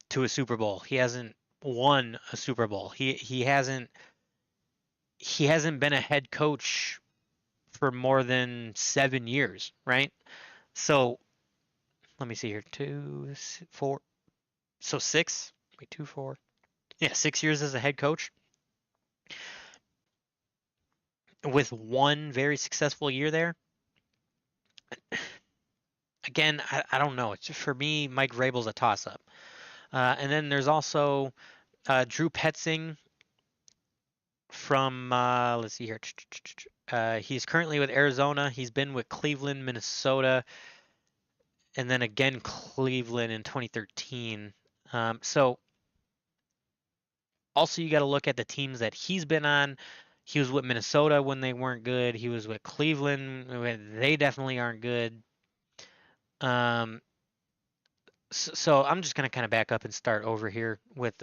to a Super Bowl. He hasn't won a Super Bowl. He hasn't been a head coach for more than 7 years, right? So let me see here, 4, so 6, wait, 2, 4, yeah, 6 years as a head coach with one very successful year there. Again, I don't know. It's for me, Mike Vrabel's a toss-up. And then there's also Drew Petzing from let's see here. He's currently with Arizona. He's been with Cleveland, Minnesota, and then again Cleveland in 2013. So also you got to look at the teams that he's been on. He was with Minnesota when they weren't good. He was with Cleveland when they definitely aren't good. Um, so I'm just gonna kind of back up and start over here with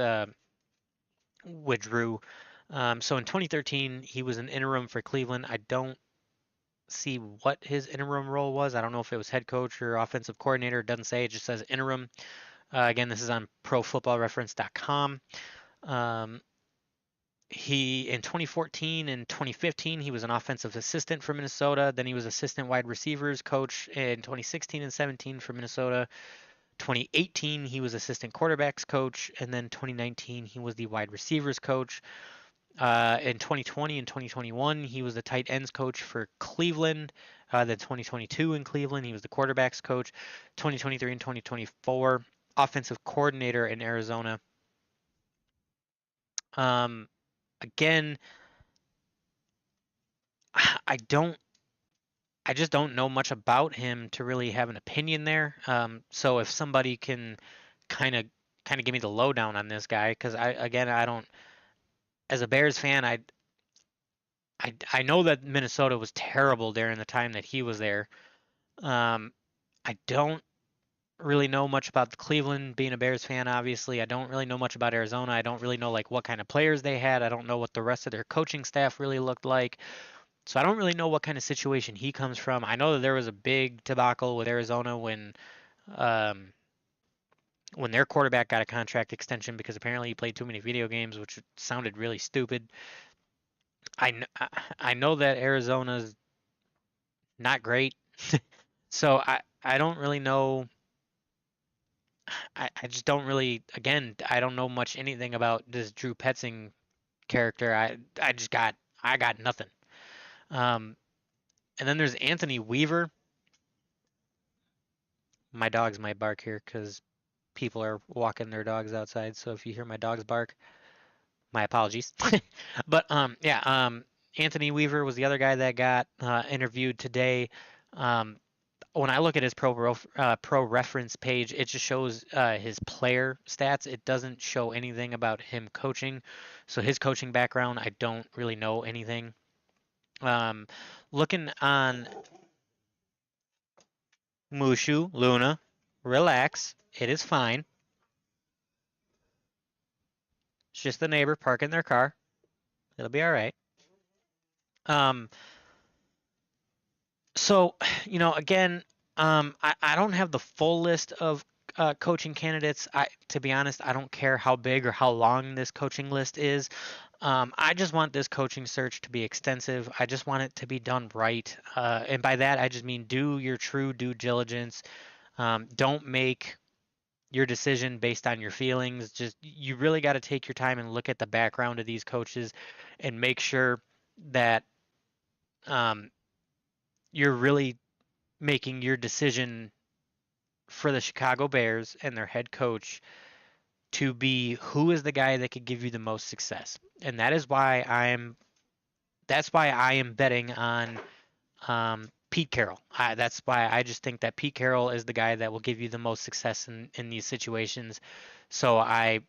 Drew. So in 2013, he was an interim for Cleveland. I don't see what his interim role was. I don't know if it was head coach or offensive coordinator. It doesn't say. It just says interim. Again, this is on ProFootballReference.com. He in 2014 and 2015 he was an offensive assistant for Minnesota. Then he was assistant wide receivers coach in 2016 and 17 for Minnesota. 2018 he was assistant quarterbacks coach, and then 2019 he was the wide receivers coach. In 2020 and 2021 he was the tight ends coach for Cleveland. Then 2022 in Cleveland he was the quarterbacks coach. 2023 and 2024 offensive coordinator in Arizona. Again, I don't I just don't know much about him to really have an opinion there. So if somebody can kind of give me the lowdown on this guy, because I don't, as a Bears fan, I know that Minnesota was terrible during the time that he was there. I don't really know much about the Cleveland, being a Bears fan, obviously. I don't really know much about Arizona. I don't really know like what kind of players they had. I don't know what the rest of their coaching staff really looked like. So I don't really know what kind of situation he comes from. I know that there was a big debacle with Arizona um, when their quarterback got a contract extension because apparently he played too many video games, which sounded really stupid. I know that Arizona's not great. So I don't really know. I just don't really, again, I don't know much anything about this Drew Petzing character. I got nothing. Um, and then there's Anthony Weaver. My dogs might bark here because people are walking their dogs outside. So if you hear my dogs bark, my apologies. But yeah, Anthony Weaver was the other guy that got interviewed today. Um, when I look at his pro reference page, it just shows his player stats. It doesn't show anything about him coaching. So his coaching background, I don't really know anything. Um, looking on Mushu, Luna, relax. It is fine. It's just the neighbor parking their car. It'll be all right. Um, so, again, I don't have the full list of coaching candidates. To be honest, I don't care how big or how long this coaching list is. I just want this coaching search to be extensive. I just want it to be done right. And by that, I just mean do your true due diligence. Don't make your decision based on your feelings. Just you really got to take your time and look at the background of these coaches and make sure that um, you're really making your decision for the Chicago Bears and their head coach to be who is the guy that could give you the most success. And that's why I am betting on Pete Carroll. That's why I just think that Pete Carroll is the guy that will give you the most success in these situations. So I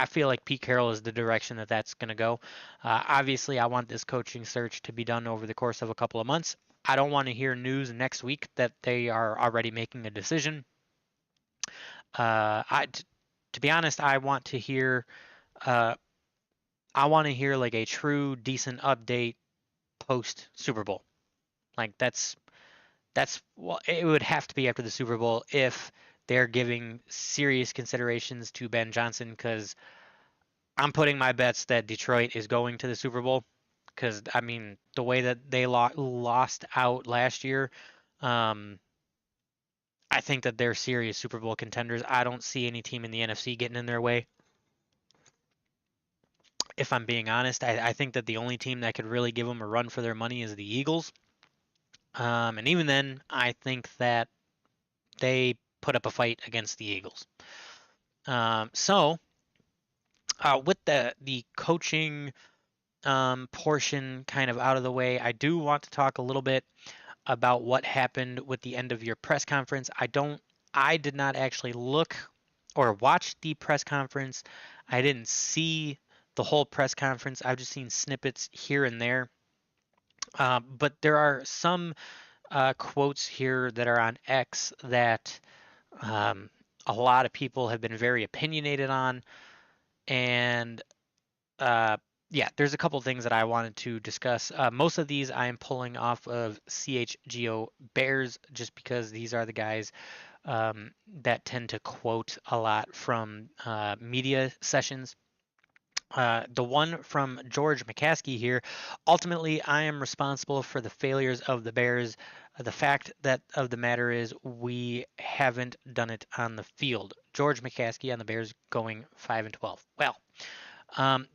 feel like Pete Carroll is the direction that that's going to go. Obviously, I want this coaching search to be done over the course of a couple of months. I don't want to hear news next week that they are already making a decision. To be honest, uh, I want to hear like a true decent update post Super Bowl. Like that's well, it would have to be after the Super Bowl if they're giving serious considerations to Ben Johnson because I'm putting my bets that Detroit is going to the Super Bowl because I mean the way that they lost out last year, um, I think that they're serious Super Bowl contenders. I don't see any team in the NFC getting in their way. If I'm being honest, I think that the only team that could really give them a run for their money is the Eagles. And even then, I think that they put up a fight against the Eagles. So with the coaching portion kind of out of the way, I do want to talk a little bit about what happened with the end of your press conference. I did not actually look or watch the press conference. I didn't see the whole press conference. I've just seen snippets here and there. But there are some quotes here that are on X that um, a lot of people have been very opinionated on. And uh, yeah, there's a couple things that I wanted to discuss. Most of these I am pulling off of CHGO Bears just because these are the guys that tend to quote a lot from media sessions. The one from George McCaskey here. Ultimately, I am responsible for the failures of the Bears. The fact that of the matter is we haven't done it on the field. George McCaskey on the Bears going 5-12. Well, um,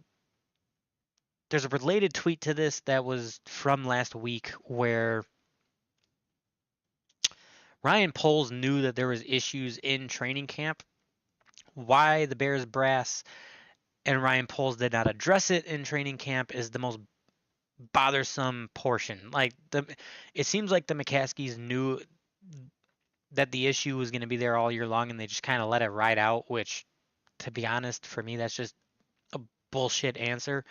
there's a related tweet to this that was from last week where Ryan Poles knew that there was issues in training camp. Why the Bears brass and Ryan Poles did not address it in training camp is the most bothersome portion. It seems like the McCaskies knew that the issue was going to be there all year long, and they just kind of let it ride out. Which, to be honest, for me, that's just a bullshit answer.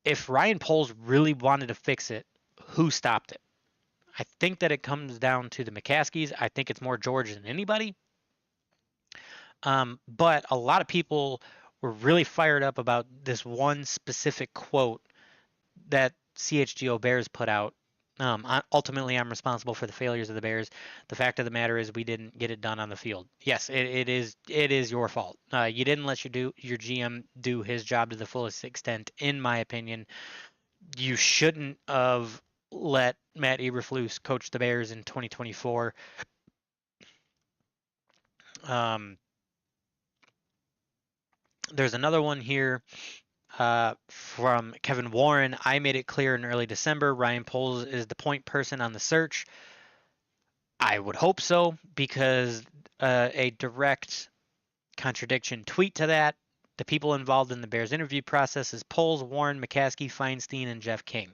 If Ryan Poles really wanted to fix it, who stopped it? I think that it comes down to the McCaskies. I think it's more George than anybody. But a lot of people were really fired up about this one specific quote that CHGO Bears put out. Ultimately, I'm responsible for the failures of the Bears. The fact of the matter is, we didn't get it done on the field. Yes, it is your fault. You didn't let your GM do his job to the fullest extent, in my opinion. You shouldn't have let Matt Eberflus coach the Bears in 2024. There's another one here from Kevin Warren. I made it clear in early December Ryan Poles is the point person on the search. I would hope so, because a direct contradiction tweet to that. The people involved in the Bears interview process is Poles, Warren, McCaskey, Feinstein, and Jeff King.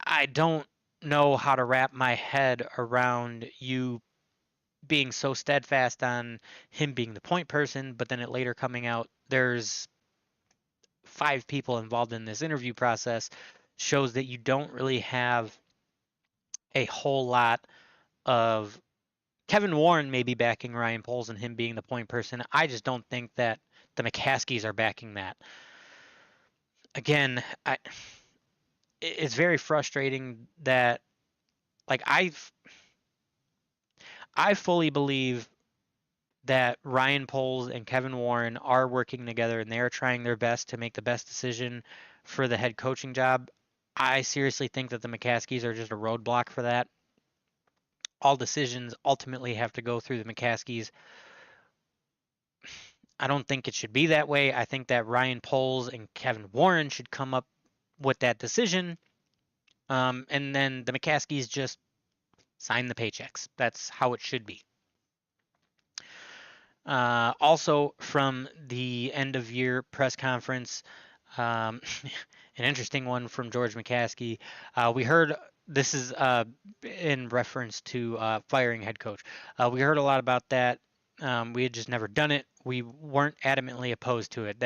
I don't know how to wrap my head around you being so steadfast on him being the point person, but then it later coming out there's 5 people involved in this interview process, shows that you don't really have a whole lot of Kevin Warren maybe backing Ryan Poles and him being the point person. I just don't think that the McCaskies are backing that. Again, it's very frustrating that, like, I fully believe that Ryan Poles and Kevin Warren are working together and they are trying their best to make the best decision for the head coaching job. I seriously think that the McCaskies are just a roadblock for that. All decisions ultimately have to go through the McCaskies. I don't think it should be that way. I think that Ryan Poles and Kevin Warren should come up with that decision, and then the McCaskies just sign the paychecks. That's how it should be. Also, from the end of year press conference, an interesting one from George McCaskey. We heard this is in reference to firing head coach. We heard a lot about that. We had just never done it. We weren't adamantly opposed to it.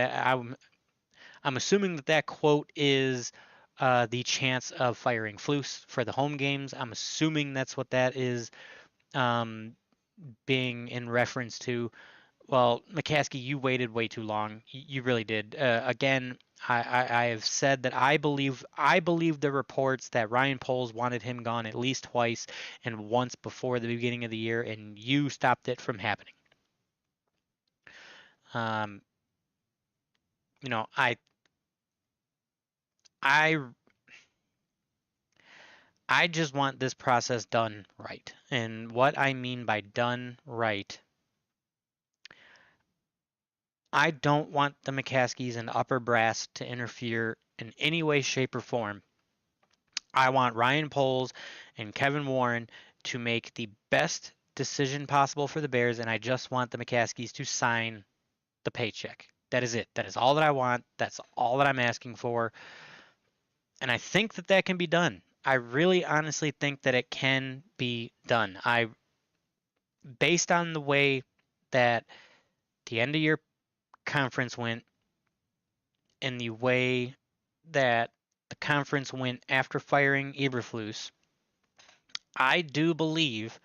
I'm assuming that quote is the chance of firing Flus for the home games. I'm assuming that's what that is being in reference to. Well, McCaskey, you waited way too long. You really did. Again, I have said that I believe the reports that Ryan Poles wanted him gone at least twice and once before the beginning of the year, and you stopped it from happening. You know, I just want this process done right. And what I mean by done right, I don't want the McCaskies and upper brass to interfere in any way, shape, or form. I want Ryan Poles and Kevin Warren to make the best decision possible for the Bears, and I just want the McCaskies to sign the paycheck. That is it. That is all that I want. That's all that I'm asking for. And I think that that can be done. I really honestly think that it can be done. Based on the way that the end of year conference went and the way that the conference went after firing Eberflus, I do believe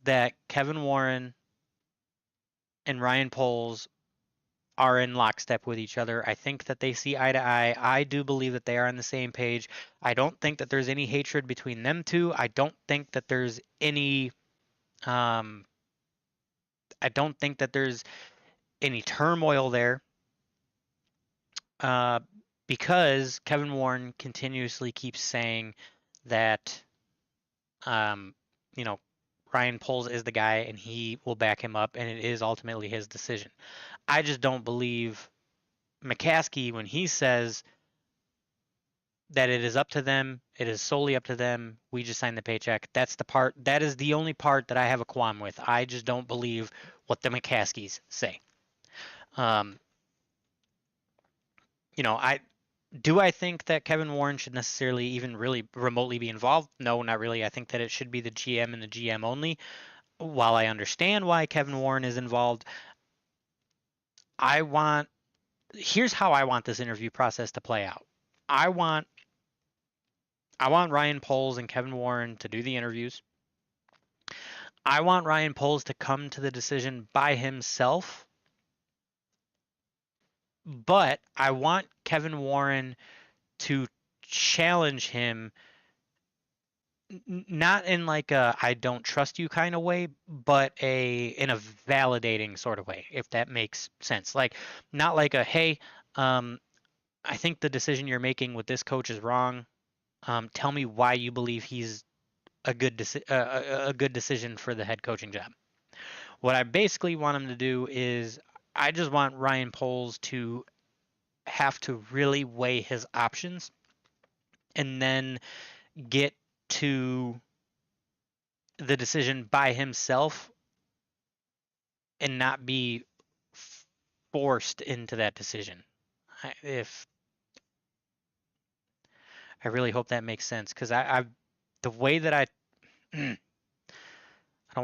that Kevin Warren and Ryan Poles are in lockstep with each other. I think that they see eye to eye. I do believe that they are on the same page. I don't think that there's any hatred between them two. I don't think that there's any turmoil there, because Kevin Warren continuously keeps saying that Ryan Poles is the guy and he will back him up, and it is ultimately his decision. I just don't believe McCaskey when he says that it is up to them, it is solely up to them, we just sign the paycheck. That is the only part that I have a qualm with. I just don't believe what the McCaskies say. I think that Kevin Warren should necessarily even really remotely be involved? No, not really. I think that it should be the GM and the GM only. While I understand why Kevin Warren is involved, here's how I want this interview process to play out. I want Ryan Poles and Kevin Warren to do the interviews. I want Ryan Poles to come to the decision by himself, but I want Kevin Warren to challenge him, not in like a I don't trust you kind of way, but in a validating sort of way, if that makes sense. Like, not like a hey, I think the decision you're making with this coach is wrong. Tell me why you believe he's a good decision for the head coaching job. What I basically want him to do is I just want Ryan Poles to have to really weigh his options and then get to the decision by himself and not be forced into that decision. If I really hope that makes sense, because the way that I don't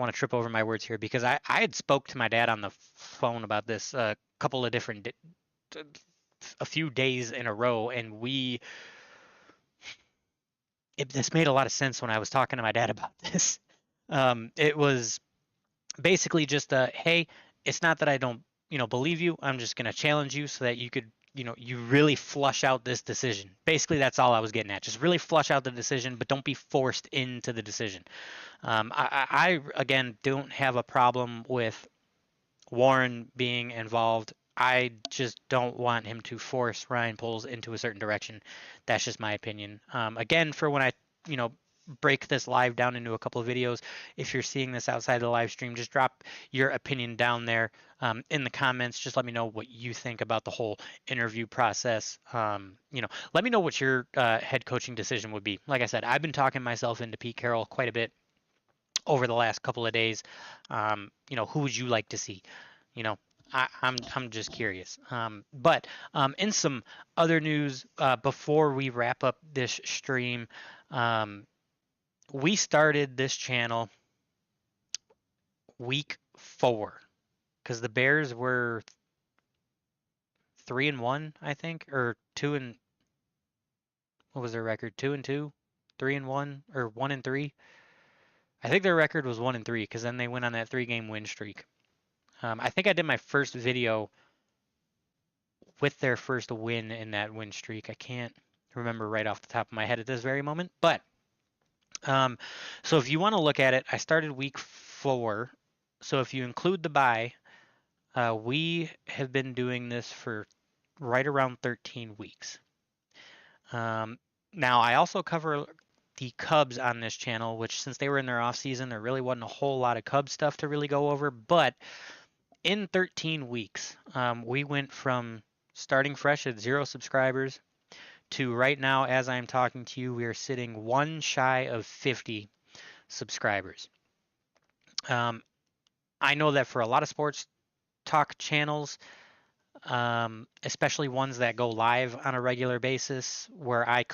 want to trip over my words here, because I had spoke to my dad on the phone about this a couple of different a few days in a row, and this made a lot of sense when I was talking to my dad about this. It was basically just hey, it's not that I don't, believe you. I'm just going to challenge you so that you could, you really flush out this decision. Basically, that's all I was getting at. Just really flush out the decision, but don't be forced into the decision. I again, don't have a problem with Warren being involved. I just don't want him to force Ryan Poles into a certain direction. That's just my opinion. Again, for when I, break this live down into a couple of videos, if you're seeing this outside of the live stream, just drop your opinion down there in the comments. Just let me know what you think about the whole interview process. Let me know what your head coaching decision would be. Like I said, I've been talking myself into Pete Carroll quite a bit over the last couple of days. Who would you like to see? I'm just curious. But in some other news, before we wrap up this stream, we started this channel week 4 because the Bears were 3-1, I think, or 2 and what was their record? 2-2, 3-1, or 1-3. I think their record was 1-3 because then they went on that 3-game win streak. I think I did my first video with their first win in that win streak. I can't remember right off the top of my head at this very moment, but so if you want to look at it, I started week 4. So if you include the bye, we have been doing this for right around 13 weeks. Now I also cover the Cubs on this channel, which since they were in their offseason, there really wasn't a whole lot of Cubs stuff to really go over. But in 13 weeks, we went from starting fresh at 0 subscribers to right now, as I'm talking to you, we are sitting one shy of 50 subscribers. I know that for a lot of sports talk channels, especially ones that go live on a regular basis, where I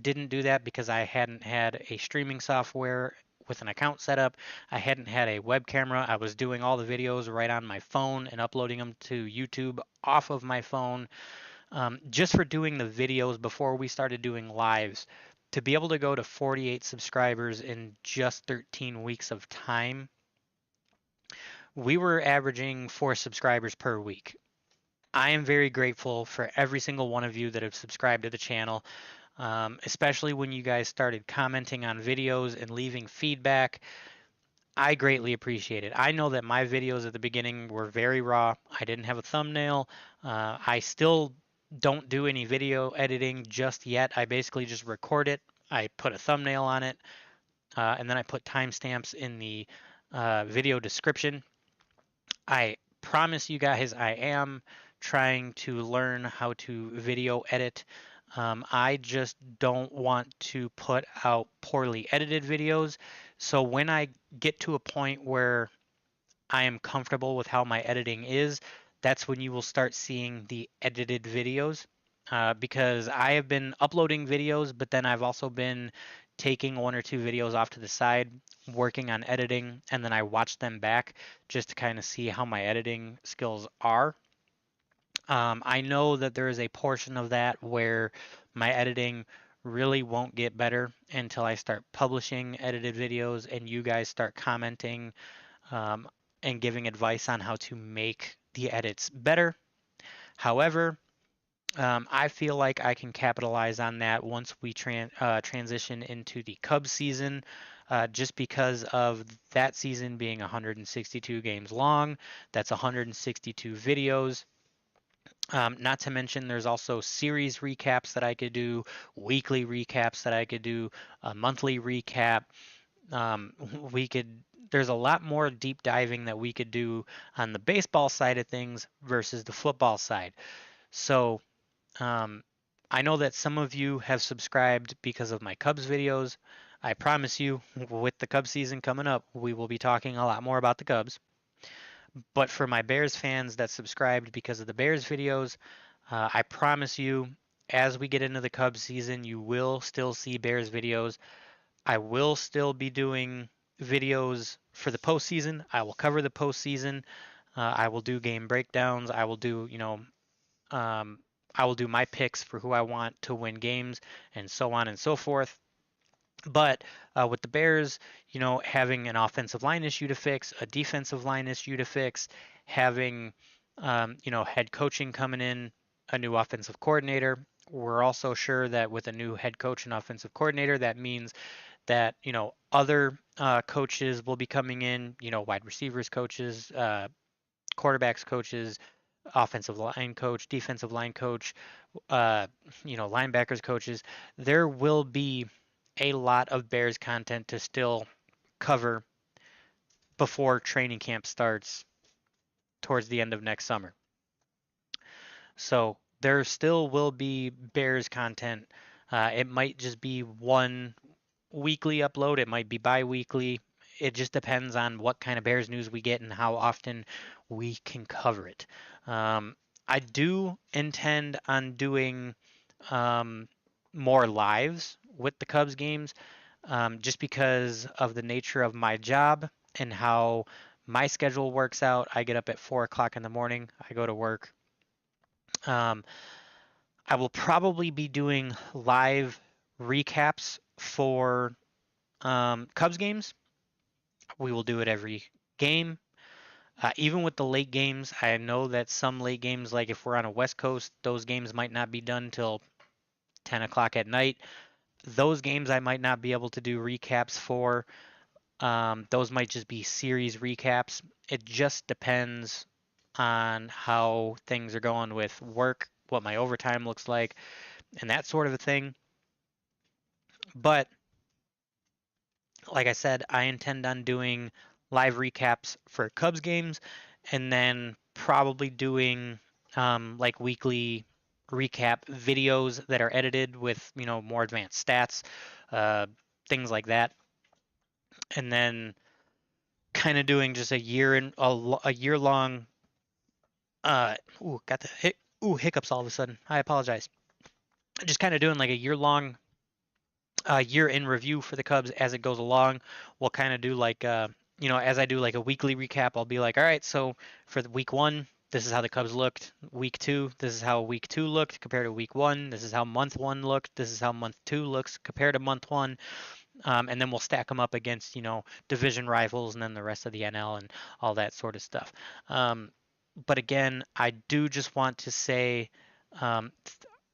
didn't do that because I hadn't had a streaming software with an account set up. I hadn't had a web camera. I was doing all the videos right on my phone and uploading them to YouTube off of my phone. Just for doing the videos before we started doing lives, to be able to go to 48 subscribers in just 13 weeks of time, we were averaging 4 subscribers per week. I am very grateful for every single one of you that have subscribed to the channel, especially when you guys started commenting on videos and leaving feedback. I greatly appreciate it. I know that my videos at the beginning were very raw. I didn't have a thumbnail. I still don't do any video editing just yet. I basically just record it. I put a thumbnail on it, and then I put timestamps in the video description. I promise you guys I am trying to learn how to video edit. I just don't want to put out poorly edited videos. So when I get to a point where I am comfortable with how my editing is, that's when you will start seeing the edited videos. Because I have been uploading videos, but then I've also been taking 1 or 2 videos off to the side, working on editing, and then I watch them back just to kind of see how my editing skills are. I know that there is a portion of that where my editing really won't get better until I start publishing edited videos and you guys start commenting and giving advice on how to make the edits better. However, I feel like I can capitalize on that once we transition into the Cubs season, just because of that season being 162 games long. That's 162 videos. Not to mention, there's also series recaps that I could do, weekly recaps that I could do, a monthly recap. Um, we could. There's a lot more deep diving that we could do on the baseball side of things versus the football side. So um, I know that some of you have subscribed because of my Cubs videos. I promise you, with the Cubs season coming up, we will be talking a lot more about the Cubs. But for my Bears fans that subscribed because of the Bears videos, I promise you, as we get into the Cubs season, you will still see Bears videos. I will still be doing videos for the postseason. I will cover the postseason. I will do game breakdowns. I will do, um, I will do my picks for who I want to win games and so on and so forth. But with the Bears, having an offensive line issue to fix, a defensive line issue to fix, having, head coaching coming in, a new offensive coordinator. We're also sure that with a new head coach and offensive coordinator, that means that, other coaches will be coming in, wide receivers coaches, quarterbacks coaches, offensive line coach, defensive line coach, uh, linebackers coaches. There will be a lot of Bears content to still cover before training camp starts towards the end of next summer. So there still will be Bears content. It might just be one weekly upload, it might be bi-weekly. It just depends on what kind of Bears news we get and how often we can cover it. I do intend on doing um, more lives with the Cubs games, just because of the nature of my job and how my schedule works out. I get up at 4 o'clock in the morning. I go to work. Um, I will probably be doing live recaps for Cubs games. We will do it every game. Even with the late games, I know that some late games, like if we're on a West Coast, those games might not be done till 10 o'clock at night. Those games I might not be able to do recaps for. Those might just be series recaps. It just depends on how things are going with work, what my overtime looks like, and that sort of a thing. But like I said, I intend on doing live recaps for Cubs games and then probably doing like weekly recap videos that are edited with, more advanced stats, uh, things like that. And then kind of doing just a year long got the hiccups all of a sudden. I apologize. Just kind of doing like a year long year in review for the Cubs as it goes along. We'll kind of do like, as I do like a weekly recap, I'll be like, all right, so for the week one, this is how the Cubs looked. Week two, this is how week two looked compared to week one. This is how month one looked. This is how month two looks compared to month one. And then we'll stack them up against, division rivals and then the rest of the NL and all that sort of stuff. But again, I do just want to say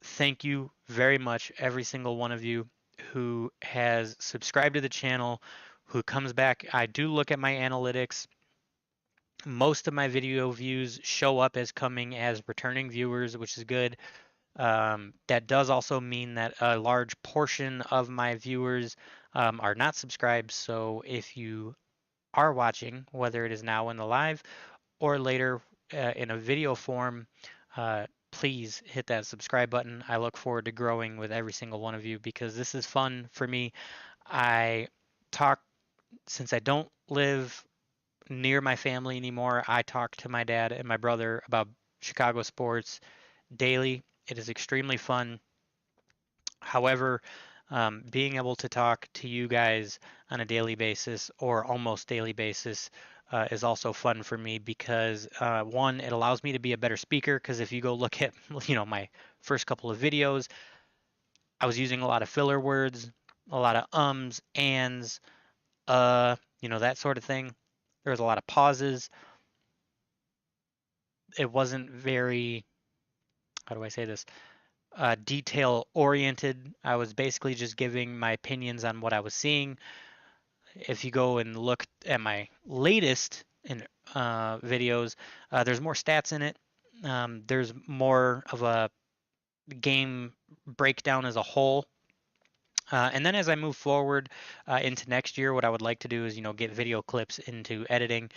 thank you very much, every single one of you who has subscribed to the channel, who comes back. I do look at my analytics. Most of my video views show up as coming as returning viewers, which is good. That does also mean that a large portion of my viewers are not subscribed. So if you are watching, whether it is now in the live or later in a video form, please hit that subscribe button. I look forward to growing with every single one of you because this is fun for me. I talk, since I don't live near my family anymore, I talk to my dad and my brother about Chicago sports daily. It is extremely fun. However, being able to talk to you guys on a daily basis or almost daily basis is also fun for me because one, it allows me to be a better speaker. Because if you go look at my first couple of videos, I was using a lot of filler words, a lot of ums, ands, that sort of thing. There was a lot of pauses. It wasn't very, how do I say this? Detail oriented. I was basically just giving my opinions on what I was seeing. If you go and look at my latest videos, there's more stats in it. there's more of a game breakdown as a whole. And then as I move forward into next year, what I would like to do is, get video clips into editing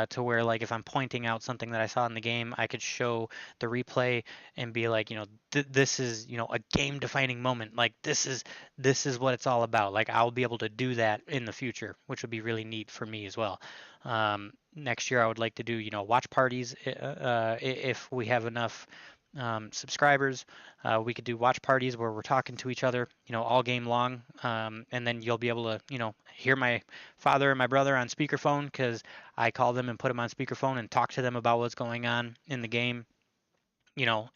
to where, like, if I'm pointing out something that I saw in the game, I could show the replay and be like, this is, a game-defining moment. Like, this is what it's all about. Like, I'll be able to do that in the future, which would be really neat for me as well. Next year, I would like to do, watch parties if we have enough subscribers. We could do watch parties where we're talking to each other, all game long, and then you'll be able to, hear my father and my brother on speakerphone because I call them and put them on speakerphone and talk to them about what's going on in the game,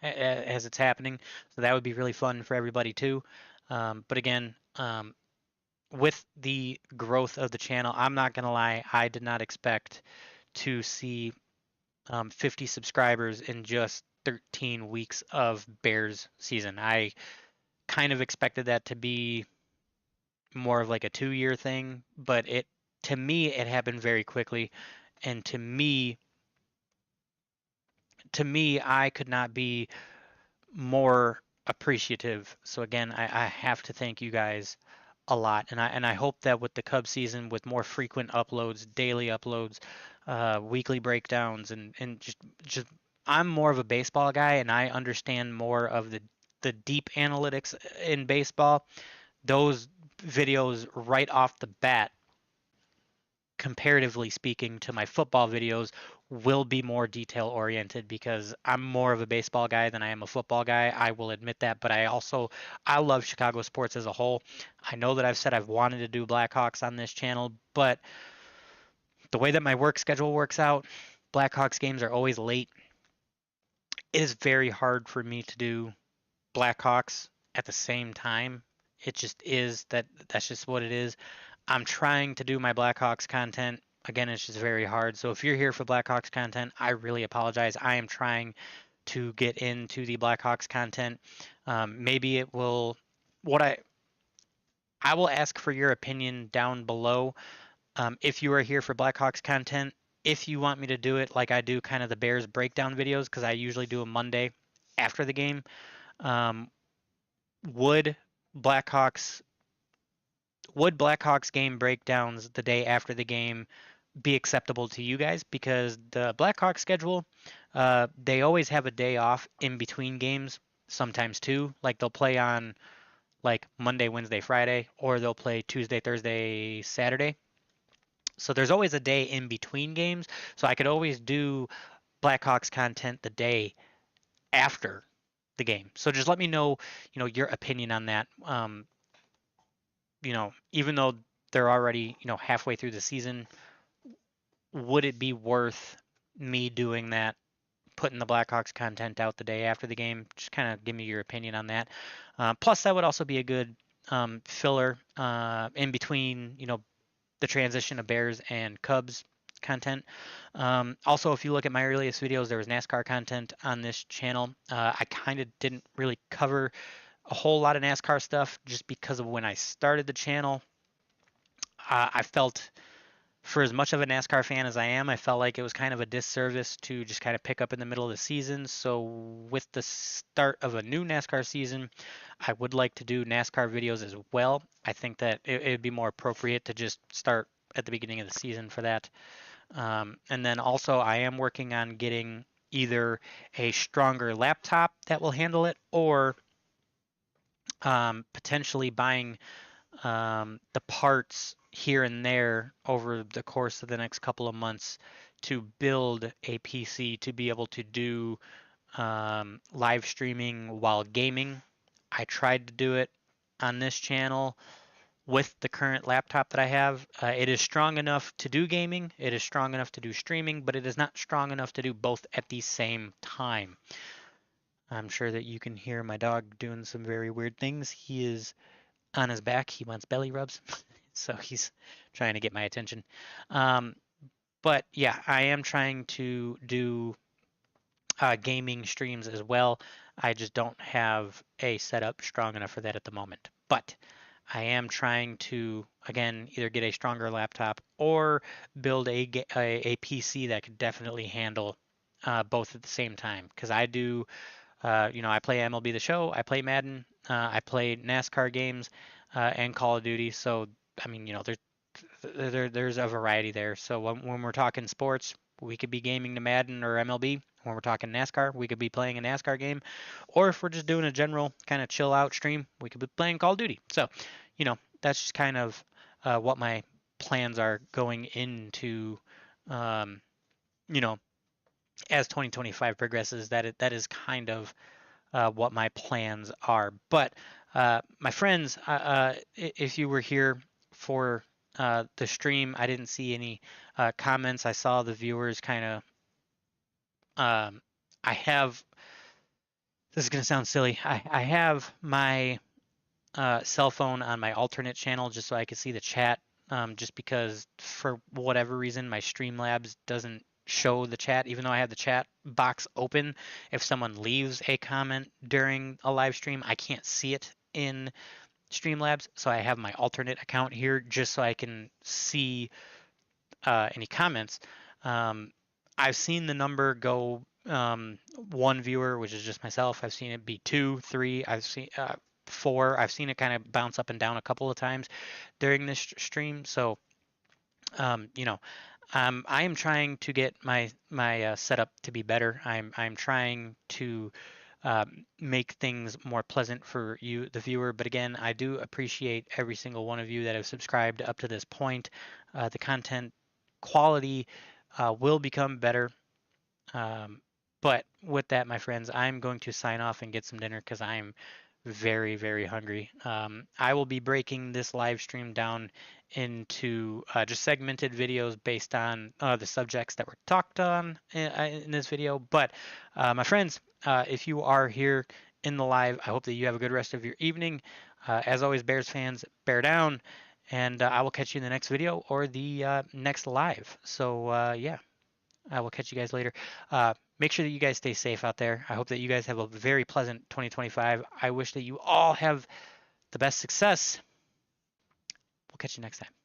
as it's happening. So that would be really fun for everybody too. But again, with the growth of the channel, I'm not gonna lie, I did not expect to see 50 subscribers in just 13 weeks of Bears season. I kind of expected that to be more of like a 2-year thing, but to me it happened very quickly, and to me I could not be more appreciative. So again, I have to thank you guys a lot, and I hope that with the Cub season, with more frequent uploads, daily uploads, weekly breakdowns, and just I'm more of a baseball guy, and I understand more of the deep analytics in baseball. Those videos right off the bat, comparatively speaking to my football videos, will be more detail oriented because I'm more of a baseball guy than I am a football guy. I will admit that, but I love Chicago sports as a whole. I know that I've said I've wanted to do Blackhawks on this channel, but the way that my work schedule works out, Blackhawks games are always late. It is very hard for me to do Blackhawks at the same time. It just is that's just what it is. I'm trying to do my Blackhawks content. Again, it's just very hard. So if you're here for Blackhawks content, I really apologize. I am trying to get into the Blackhawks content. Maybe it will. What I will ask for your opinion down below. If you are here for Blackhawks content, if you want me to do it like I do kind of the Bears breakdown videos, because I usually do a Monday after the game, um, would Blackhawks Blackhawks game breakdowns the day after the game be acceptable to you guys? Because the Blackhawks schedule, they always have a day off in between games, sometimes two. Like they'll play on like Monday, Wednesday, Friday, or they'll play Tuesday, Thursday, Saturday. So there's always a day in between games. So I could always do Blackhawks content the day after the game. So just let me know, your opinion on that. Even though they're already, halfway through the season, would it be worth me doing that, putting the Blackhawks content out the day after the game? Just kind of give me your opinion on that. Plus, that would also be a good filler in between, the transition of Bears and Cubs content. Also, if you look at my earliest videos, there was NASCAR content on this channel. I kind of didn't really cover a whole lot of NASCAR stuff just because of when I started the channel. I felt, for as much of a NASCAR fan as I am, I felt like it was kind of a disservice to just kind of pick up in the middle of the season. So with the start of a new NASCAR season, I would like to do NASCAR videos as well. I think that it would be more appropriate to just start at the beginning of the season for that. And then also I am working on getting either a stronger laptop that will handle it, or potentially buying the parts here and there over the course of the next couple of months to build a PC to be able to do live streaming while gaming. I tried to do it on this channel with the current laptop that I have. It is strong enough to do gaming, it is strong enough to do streaming, but it is not strong enough to do both at the same time. I'm sure that you can hear my dog doing some very weird things. He is on his back. He wants belly rubs. So he's trying to get my attention. Um, but yeah, I am trying to do gaming streams as well. I just don't have a setup strong enough for that at the moment. But I am trying to, again, either get a stronger laptop or build a PC that could definitely handle both at the same time because I do. I play MLB The Show, I play Madden, I play NASCAR games, and Call of Duty. So I mean, there's a variety there. So when we're talking sports, we could be gaming to Madden or MLB. When we're talking NASCAR, we could be playing a NASCAR game, or if we're just doing a general kind of chill out stream, we could be playing Call of Duty. So, that's just kind of what my plans are going into, um, you know, as 2025 progresses. That is kind of what my plans are. But my friends, if you were here for the stream, I didn't see any comments. I saw the viewers kind of. I have. This is going to sound silly. I have my cell phone on my alternate channel just so I could see the chat. Just because for whatever reason my Streamlabs doesn't show the chat, even though I have the chat box open. If someone leaves a comment during a live stream, I can't see it in Streamlabs. So I have my alternate account here just so I can see any comments. I've seen the number go one viewer, which is just myself. I've seen it be 2, 3. I've seen 4. I've seen it kind of bounce up and down a couple of times during this stream. So, I am trying to get my setup to be better. I'm trying to make things more pleasant for you, the viewer. But again, I do appreciate every single one of you that have subscribed up to this point. The content quality will become better. But with that, my friends, I'm going to sign off and get some dinner because I'm very, very hungry. I will be breaking this live stream down into just segmented videos based on the subjects that were talked on in this video. But my friends, if you are here in the live, I hope that you have a good rest of your evening. As always, Bears fans, bear down, and I will catch you in the next video or the next live. So yeah, I will catch you guys later. Make sure that you guys stay safe out there. I hope that you guys have a very pleasant 2025. I wish that you all have the best success. We'll catch you next time.